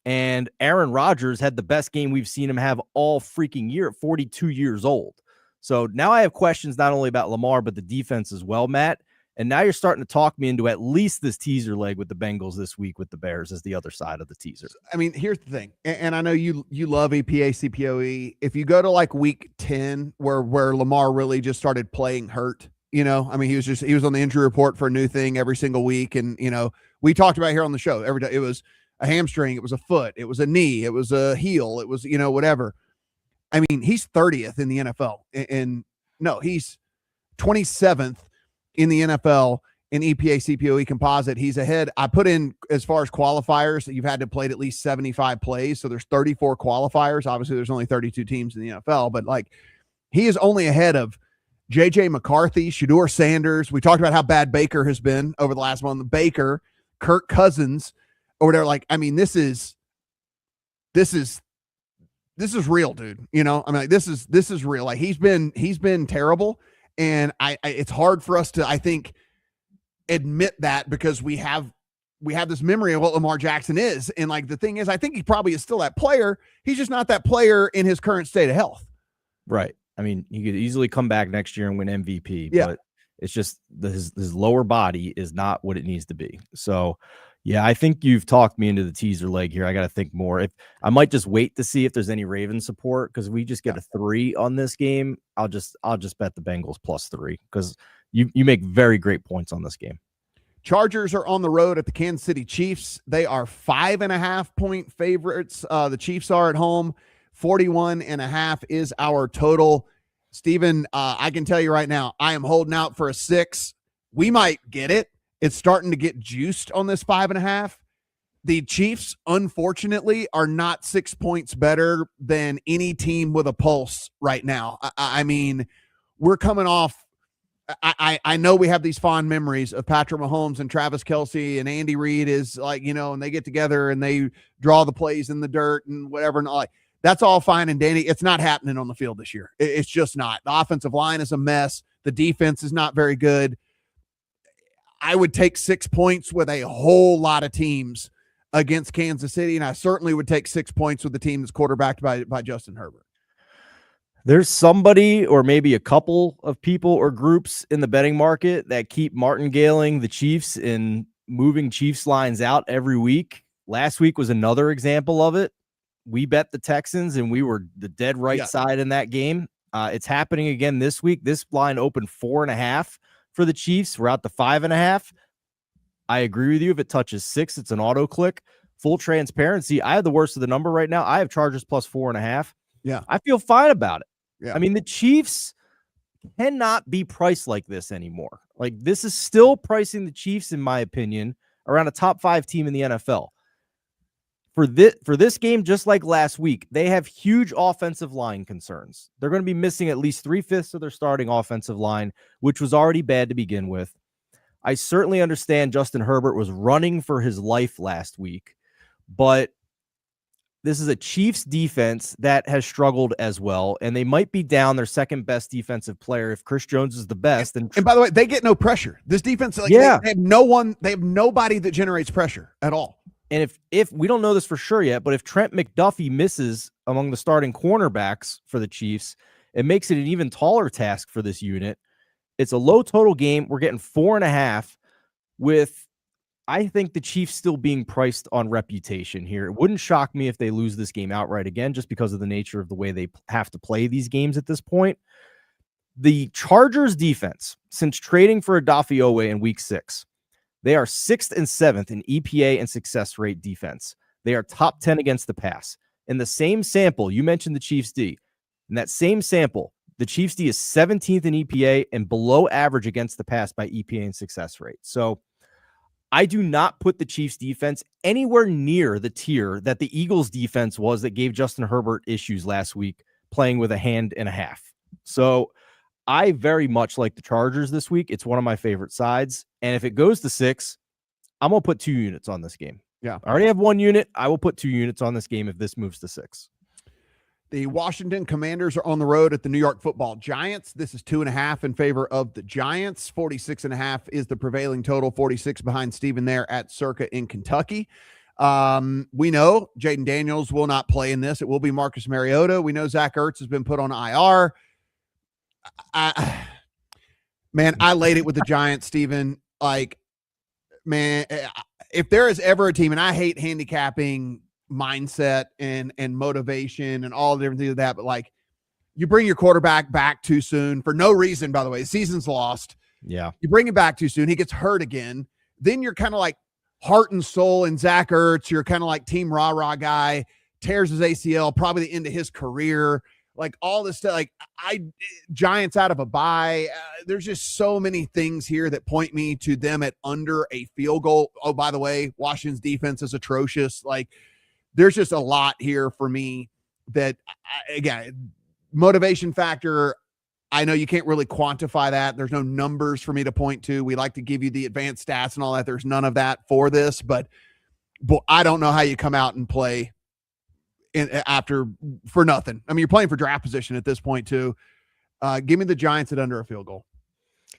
And Aaron Rodgers had the best game we've seen him have all freaking year at 42 years old. So now I have questions not only about Lamar, but the defense as well, Matt. And now you're starting to talk me into at least this teaser leg with the Bengals this week with the Bears as the other side of the teaser. I mean, here's the thing. And I know you love EPA, CPOE. If you go to like week 10, where Lamar really just started playing hurt, you know, I mean, he was on the injury report for a new thing every single week. And, you know, we talked about here on the show every day. It was a hamstring, it was a foot, it was a knee, it was a heel, it was, you know, whatever. I mean, he's 30th in the NFL. And no, he's 27th in the NFL in EPA CPOE composite. He's ahead. I put in, as far as qualifiers, that you've had to play at least 75 plays. So there's 34 qualifiers. Obviously, there's only 32 teams in the NFL, but like he is only ahead of JJ McCarthy, Shedeur Sanders. We talked about how bad Baker has been over the last month. Baker, Kirk Cousins, or whatever. Like, I mean, this is real, dude. You know, I mean, like, this is real. Like he's been terrible. And I it's hard for us to, I think, admit that because we have this memory of what Lamar Jackson is. And like, the thing is, I think he probably is still that player. He's just not that player in his current state of health. Right. I mean, he could easily come back next year and win MVP, yeah. But it's just his lower body is not what it needs to be. So yeah, I think you've talked me into the teaser leg here. I got to think more. If I might just wait to see if there's any Raven support, because we just get a 3 on this game. I'll just bet the Bengals +3 because you make very great points on this game. Chargers are on the road at the Kansas City Chiefs. They are 5.5-point favorites. The Chiefs are at home. 41.5 is our total. Steven, I can tell you right now, I am holding out for a 6. We might get it. It's starting to get juiced on this 5.5. The Chiefs, unfortunately, are not 6 points better than any team with a pulse right now. I mean, we're coming off. I know we have these fond memories of Patrick Mahomes and Travis Kelce and Andy Reid is like, you know, and they get together and they draw the plays in the dirt and whatever. And like, that's all fine and dandy. It's not happening on the field this year. It's just not. The offensive line is a mess. The defense is not very good. I would take 6 points with a whole lot of teams against Kansas City, and I certainly would take 6 points with the team that's quarterbacked by Justin Herbert. There's somebody or maybe a couple of people or groups in the betting market that keep martingaling the Chiefs and moving Chiefs lines out every week. Last week was another example of it. We bet the Texans, and we were the dead right side in that game. It's happening again this week. This line opened 4.5 for the Chiefs. We're out to 5.5. I agree with you. If it touches 6, it's an auto click. Full transparency, I have the worst of the number right now. I have Chargers +4.5. Yeah. I feel fine about it. Yeah. I mean, the Chiefs cannot be priced like this anymore. Like, this is still pricing the Chiefs, in my opinion, around a top 5 team in the NFL. For this game, just like last week, they have huge offensive line concerns. They're going to be missing at least 3/5 of their starting offensive line, which was already bad to begin with. I certainly understand Justin Herbert was running for his life last week, but this is a Chiefs defense that has struggled as well, and they might be down their second best defensive player if Chris Jones is the best. And by the way, they get no pressure. This defense, like, they have nobody that generates pressure at all. And if we don't know this for sure yet, but if Trent McDuffie misses among the starting cornerbacks for the Chiefs, it makes it an even taller task for this unit. It's a low total game. We're getting 4.5 with, I think, the Chiefs still being priced on reputation here. It wouldn't shock me if they lose this game outright again, just because of the nature of the way they have to play these games at this point. The Chargers defense, since trading for Odafe in week 6, they are 6th and 7th in EPA and success rate defense. They are top 10 against the pass. In the same sample, you mentioned the Chiefs D. In that same sample, the Chiefs D is 17th in EPA and below average against the pass by EPA and success rate. So I do not put the Chiefs defense anywhere near the tier that the Eagles defense was that gave Justin Herbert issues last week playing with a hand and a half. So I very much like the Chargers this week. It's one of my favorite sides. And if it goes to 6, I'm going to put 2 units on this game. Yeah. I already have 1 unit. I will put 2 units on this game if this moves to 6. The Washington Commanders are on the road at the New York Football Giants. This is 2.5 in favor of the Giants. 46.5 is the prevailing total. 46 behind Steven there at Circa in Kentucky. We know Jaden Daniels will not play in this. It will be Marcus Mariota. We know Zach Ertz has been put on IR. I laid it with the Giants, Steven. Like, man, if there is ever a team, and I hate handicapping mindset and motivation and all the different things of that, but like, you bring your quarterback back too soon for no reason, by the way, the season's lost. Yeah. You bring him back too soon. He gets hurt again. Then you're kind of like heart and soul in Zach Ertz. You're kind of like team rah-rah guy, tears his ACL, probably the end of his career. Like all this stuff, like Giants out of a bye. There's just so many things here that point me to them at under a field goal. Oh, by the way, Washington's defense is atrocious. Like, there's just a lot here for me that, again, motivation factor. I know you can't really quantify that. There's no numbers for me to point to. We like to give you the advanced stats and all that. There's none of that for this, but I don't know how you come out and play for nothing. I mean, you're playing for draft position at this point too. Give me the Giants at under a field goal.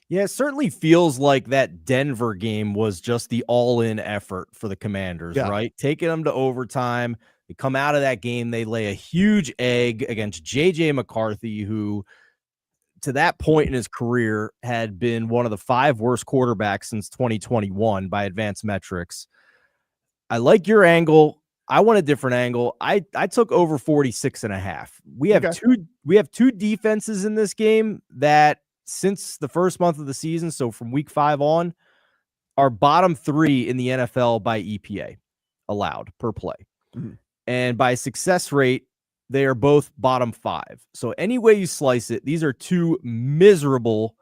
Yeah, it certainly feels like that Denver game was just the all-in effort for the Commanders, right? Taking them to overtime. They come out of that game, they lay a huge egg against J.J. McCarthy, who to that point in his career had been one of the 5 worst quarterbacks since 2021 by advanced metrics. I like your angle. I want a different angle. I took over 46.5. We have two defenses in this game that since the first month of the season, so from week 5 on, are bottom 3 in the NFL by EPA allowed per play. Mm-hmm. And by success rate, they are both bottom 5. So any way you slice it, these are 2 miserable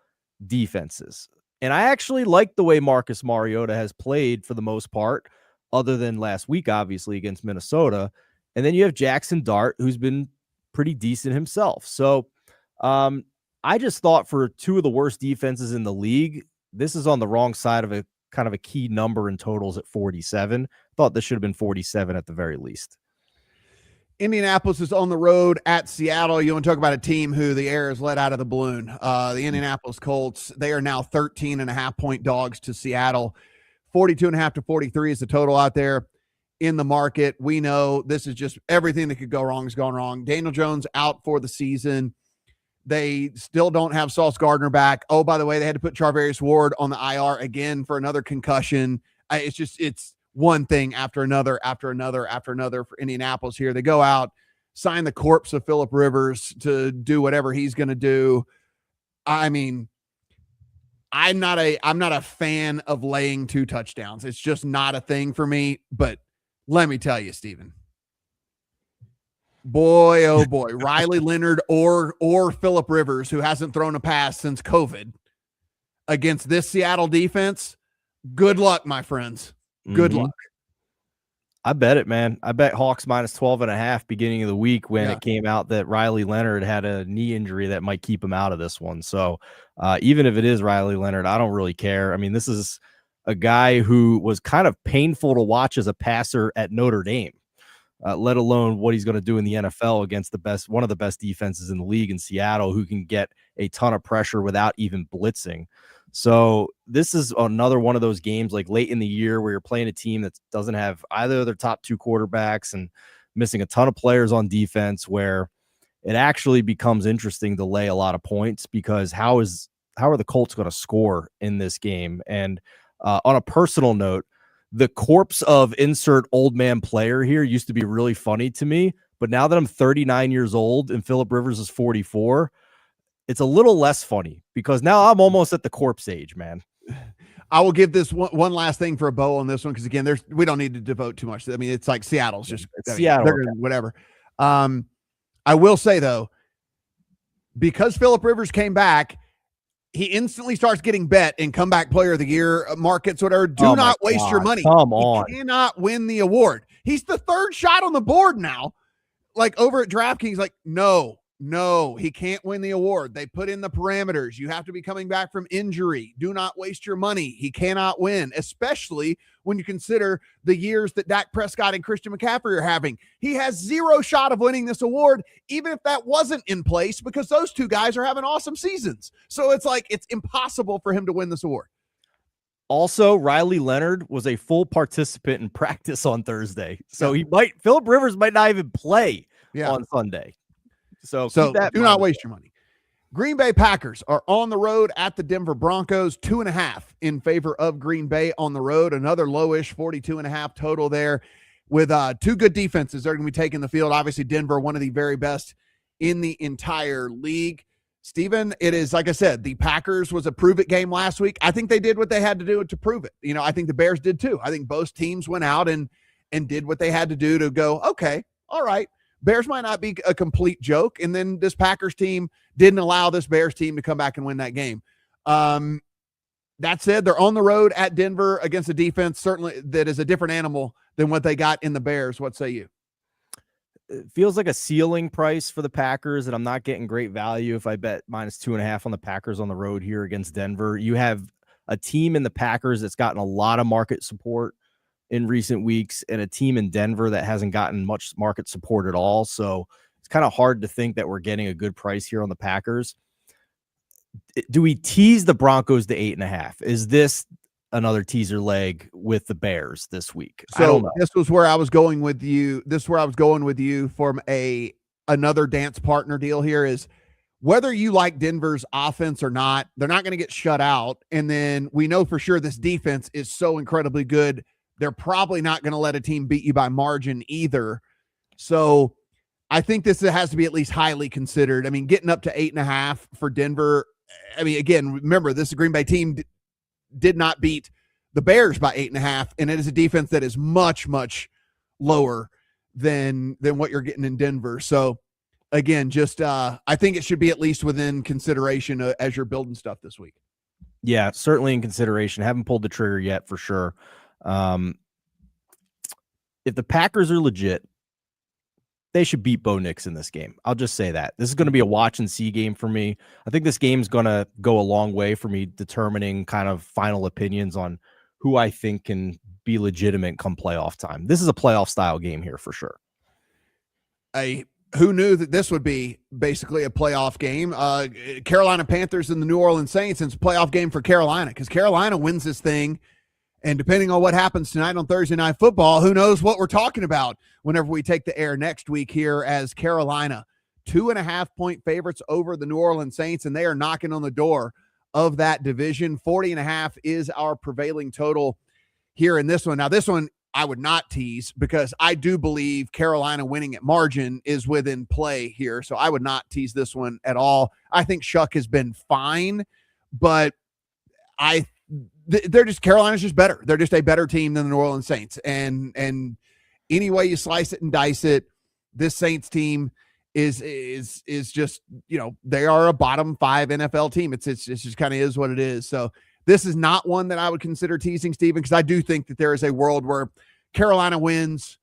defenses. And I actually like the way Marcus Mariota has played for the most part, other than last week, obviously, against Minnesota. And then you have Jackson Dart, who's been pretty decent himself. So I just thought for 2 of the worst defenses in the league, this is on the wrong side of a kind of a key number in totals at 47. Thought this should have been 47 at the very least. Indianapolis is on the road at Seattle. You want to talk about a team who the air is let out of the balloon. The Indianapolis Colts, they are now 13.5-point dogs to Seattle. 42.5 to 43 is the total out there in the market. We know this is just everything that could go wrong has gone wrong. Daniel Jones out for the season. They still don't have Sauce Gardner back. Oh, by the way, they had to put Charvarius Ward on the IR again for another concussion. It's one thing after another for Indianapolis here. They go out, sign the corpse of Phillip Rivers to do whatever he's going to do. I mean, I'm not a fan of laying 2 touchdowns. It's just not a thing for me. But let me tell you, Steven, boy, oh boy, Riley Leonard or Phillip Rivers, who hasn't thrown a pass since COVID, against this Seattle defense, good luck, my friends. Good luck. I bet it, man. I bet Hawks minus 12.5 beginning of the week when it came out that Riley Leonard had a knee injury that might keep him out of this one. So even if it is Riley Leonard, I don't really care. I mean, this is a guy who was kind of painful to watch as a passer at Notre Dame, let alone what he's going to do in the NFL against one of the best defenses in the league in Seattle, who can get a ton of pressure without even blitzing. So this is another one of those games like late in the year where you're playing a team that doesn't have either of their top 2 quarterbacks and missing a ton of players on defense, where it actually becomes interesting to lay a lot of points, because how are the Colts going to score in this game? And on a personal note, the corpse of insert old man player here used to be really funny to me, but now that I'm 39 years old and Phillip Rivers is 44, it's a little less funny, because now I'm almost at the corpse age, man. I will give this one last thing for a bow on this one, because again, we don't need to devote too much. I mean, it's like Seattle's just Seattle, whatever. I will say though, because Phillip Rivers came back, he instantly starts getting bet in comeback player of the year markets, whatever. Do not waste your money. Come on. He cannot win the award. He's the third shot on the board now. Like over at DraftKings, like, no, he can't win the award. They put in the parameters. You have to be coming back from injury. Do not waste your money. He cannot win, especially when you consider the years that Dak Prescott and Christian McCaffrey are having. He has zero shot of winning this award, even if that wasn't in place, because those two guys are having awesome seasons. So it's like, it's impossible for him to win this award. Also, Riley Leonard was a full participant in practice on Thursday. So Phillip Rivers might not even play on Sunday. So do not waste your money. Green Bay Packers are on the road at the Denver Broncos, 2.5 in favor of Green Bay on the road. Another lowish 42.5 total there with two good defenses. They're going to be taking the field. Obviously, Denver, one of the very best in the entire league. Steven, it is, like I said, the Packers was a prove-it game last week. I think they did what they had to do to prove it. You know, I think the Bears did too. I think both teams went out and did what they had to do to go, okay, all right, Bears might not be a complete joke. And then this Packers team didn't allow this Bears team to come back and win that game. That said, they're on the road at Denver against a defense certainly that is a different animal than what they got in the Bears. What say you? It feels like a ceiling price for the Packers, and I'm not getting great value if I bet -2.5 on the Packers on the road here against Denver. You have a team in the Packers that's gotten a lot of market support in recent weeks, and a team in Denver that hasn't gotten much market support at all. So it's kind of hard to think that we're getting a good price here on the Packers. Do we tease the Broncos to 8.5? Is this another teaser leg with the Bears this week? So I don't know. This was where I was going with you. This is where I was going with you from another dance partner deal here is whether you like Denver's offense or not, they're not going to get shut out. And then we know for sure this defense is so incredibly good. They're probably not going to let a team beat you by margin either. So I think this has to be at least highly considered. I mean, getting up to 8.5 for Denver. I mean, again, remember this Green Bay team did not beat the Bears by 8.5, and it is a defense that is much, much lower than what you're getting in Denver. So again, just I think it should be at least within consideration as you're building stuff this week. Yeah, certainly in consideration. Haven't pulled the trigger yet for sure. If the Packers are legit, they should beat Bo Nix in this game. I'll just say that. This is going to be a watch and see game for me. I think this game is going to go a long way for me determining kind of final opinions on who I think can be legitimate come playoff time. This is a playoff style game here for sure. Who knew that this would be basically a playoff game? Carolina Panthers and the New Orleans Saints. It's a playoff game for Carolina because Carolina wins this thing. And depending on what happens tonight on Thursday Night Football, who knows what we're talking about whenever we take the air next week here as Carolina, 2.5-point favorites over the New Orleans Saints, and they are knocking on the door of that division. 40.5 is our prevailing total here in this one. Now, this one I would not tease because I do believe Carolina winning at margin is within play here. So I would not tease this one at all. I think Shuck has been fine, but Carolina's just better. They're just a better team than the New Orleans Saints. And any way you slice it and dice it, this Saints team is just, you know, they are a bottom 5 NFL team. It's just kind of is what it is. So this is not one that I would consider teasing, Steven, because I do think that there is a world where Carolina wins,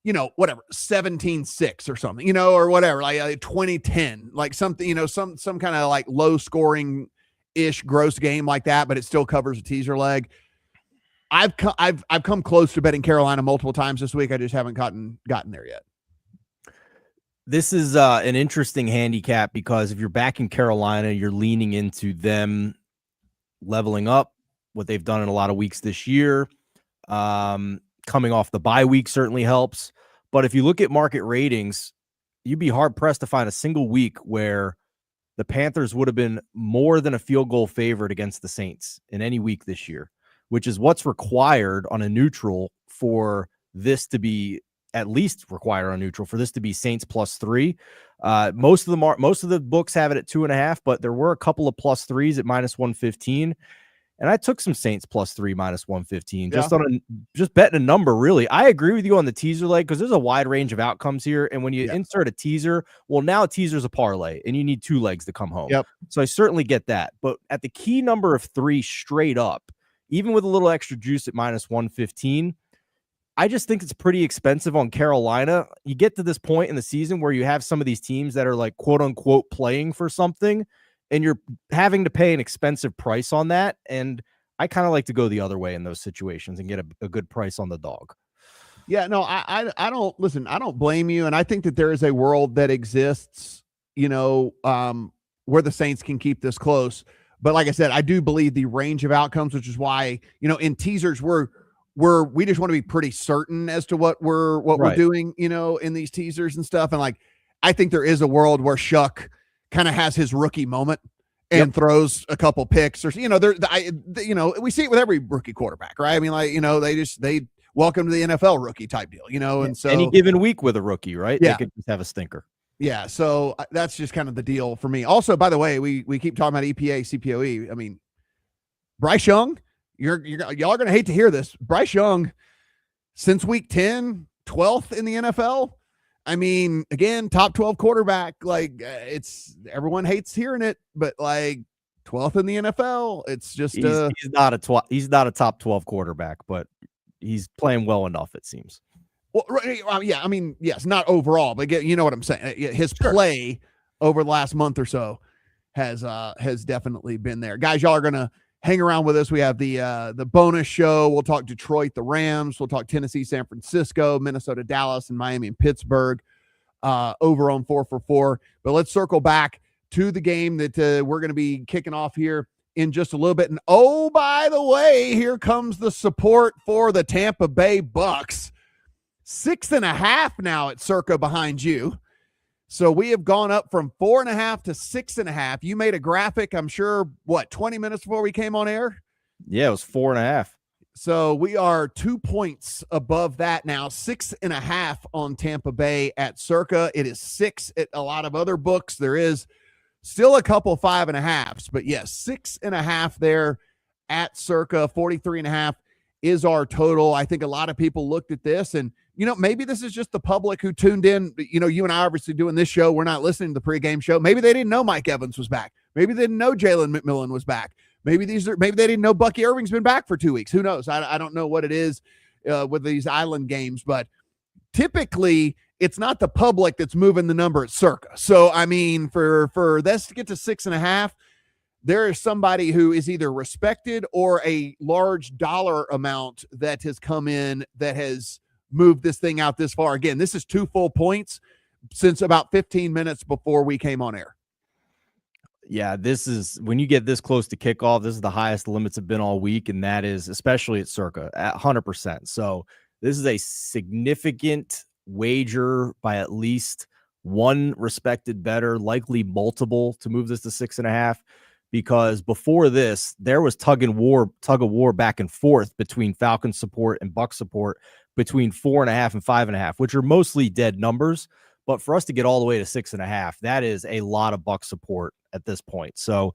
you know, whatever, 17-6 or something, you know, or whatever, like 20-10, like something, you know, some kind of like low scoring ish gross game like that, but it still covers a teaser leg. I've come close to betting Carolina multiple times this week. I just haven't gotten there yet. This is an interesting handicap because if you're back in Carolina, you're leaning into them leveling up what they've done in a lot of weeks this year. Coming off the bye week certainly helps. But if you look at market ratings, you'd be hard pressed to find a single week where the Panthers would have been more than a field goal favorite against the Saints in any week this year, which is what's required on a neutral for this to be at least required on neutral for this to be Saints +3. Most of the books have it at 2.5, but there were a couple of +3s at -115. and I took some Saints +3 -115 Yeah. just betting a number. Really, I agree with you on the teaser leg because there's a wide range of outcomes here, and when you insert a teaser, well, now a teaser's a parlay, and you need 2 legs to come home. Yep. So I certainly get that, but at the key number of 3 straight up, even with a little extra juice at -115. I just think it's pretty expensive on Carolina. You get to this point in the season where you have some of these teams that are like quote unquote playing for something, and you're having to pay an expensive price on that. And I kind of like to go the other way in those situations and get a good price on the dog. Yeah, no, I don't listen. I don't blame you. And I think that there is a world that exists, where the Saints can keep this close. But like I said, I do believe the range of outcomes, which is why, in teasers, we just want to be pretty certain as to what we're doing, in these teasers and stuff. And like, I think there is a world where Shuck kind of has his rookie moment and throws a couple picks or, we see it with every rookie quarterback, right? I mean, like, they welcome to the NFL rookie type deal, and so any given week with a rookie, right? Yeah. They could just have a stinker. Yeah. So that's just kind of the deal for me. Also, by the way, we keep talking about EPA, CPOE. I mean, Bryce Young, y'all are going to hate to hear this. Bryce Young, since week 10, 12th in the NFL. I mean, again, top 12 quarterback. Like everyone hates hearing it, but like 12th in the NFL. It's just he's not a top 12 quarterback, but he's playing well enough, it seems. Well, yeah, I mean, yes, not overall, but you know what I'm saying. His play over the last month or so has definitely been there. Guys, y'all are gonna hang around with us. We have the bonus show. We'll talk Detroit, the Rams. We'll talk Tennessee, San Francisco, Minnesota, Dallas, and Miami and Pittsburgh over on 4 for 4. But let's circle back to the game that we're going to be kicking off here in just a little bit. And oh, by the way, here comes the support for the Tampa Bay Bucks. 6.5 now at Circa behind you. So we have gone up from 4.5 to 6.5. You made a graphic, I'm sure, 20 minutes before we came on air? Yeah, it was 4.5. So we are 2 points above that now. 6.5 on Tampa Bay at Circa. It is 6 at a lot of other books. There is still a couple 5.5s, but yes, 6.5 there at Circa. 43.5 is our total. I think a lot of people looked at this and, maybe this is just the public who tuned in. You and I obviously doing this show. We're not listening to the pregame show. Maybe they didn't know Mike Evans was back. Maybe they didn't know Jalen McMillan was back. Maybe they didn't know Bucky Irving's been back for 2 weeks. Who knows? I don't know what it is with these island games, but typically it's not the public that's moving the number at Circa. So, I mean, for this to get to 6.5, there is somebody who is either respected or a large dollar amount that has come in that has moved this thing out this far. Again, this is 2 full points since about 15 minutes before we came on air. Yeah, this is when you get this close to kickoff, this is the highest the limits have been all week, and that is especially at Circa at 100%. So this is a significant wager by at least one respected bettor, likely multiple, to move this to 6.5. Because before this, there was tug of war back and forth between Falcons support and Bucs support between 4.5 and 5.5, which are mostly dead numbers. But for us to get all the way to 6.5, that is a lot of Bucs support at this point. So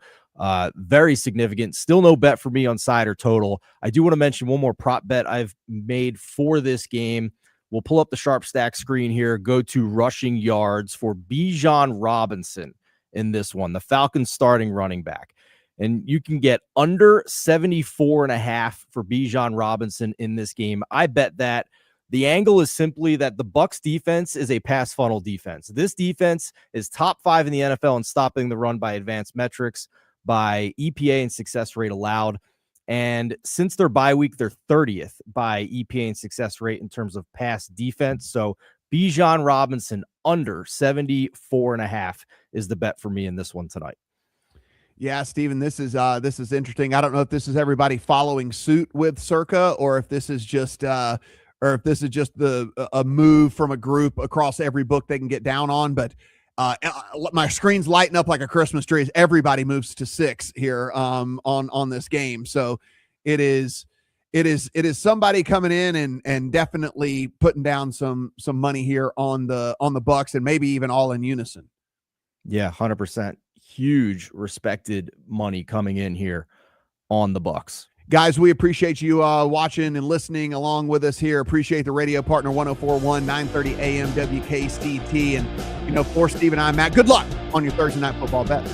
very significant. Still no bet for me on side or total. I do want to mention one more prop bet I've made for this game. We'll pull up the SharpStack screen here. Go to rushing yards for Bijan Robinson in this one, the Falcons starting running back. And you can get under 74.5 for Bijan Robinson in this game. I bet that. The angle is simply that the Bucs defense is a pass funnel defense. This defense is top 5 in the NFL in stopping the run by advanced metrics, by EPA and success rate allowed. And since their bye week, they're 30th by EPA and success rate in terms of pass defense. So Bijan Robinson under 74.5 is the bet for me in this one tonight. Yeah, Steven, this is interesting. I don't know if this is everybody following suit with Circa or if this is just a move from a group across every book they can get down on. But my screen's lighting up like a Christmas tree as everybody moves to 6 here on this game. So it is somebody coming in and definitely putting down some money here on the Bucs and maybe even all in unison. Yeah, 100%. Huge respected money coming in here. on the Bucs. Guys, we appreciate you watching and listening along with us here. Appreciate the radio partner 1041, 930 AM WKCT. And, for Steve and I, Matt, good luck on your Thursday night football bets.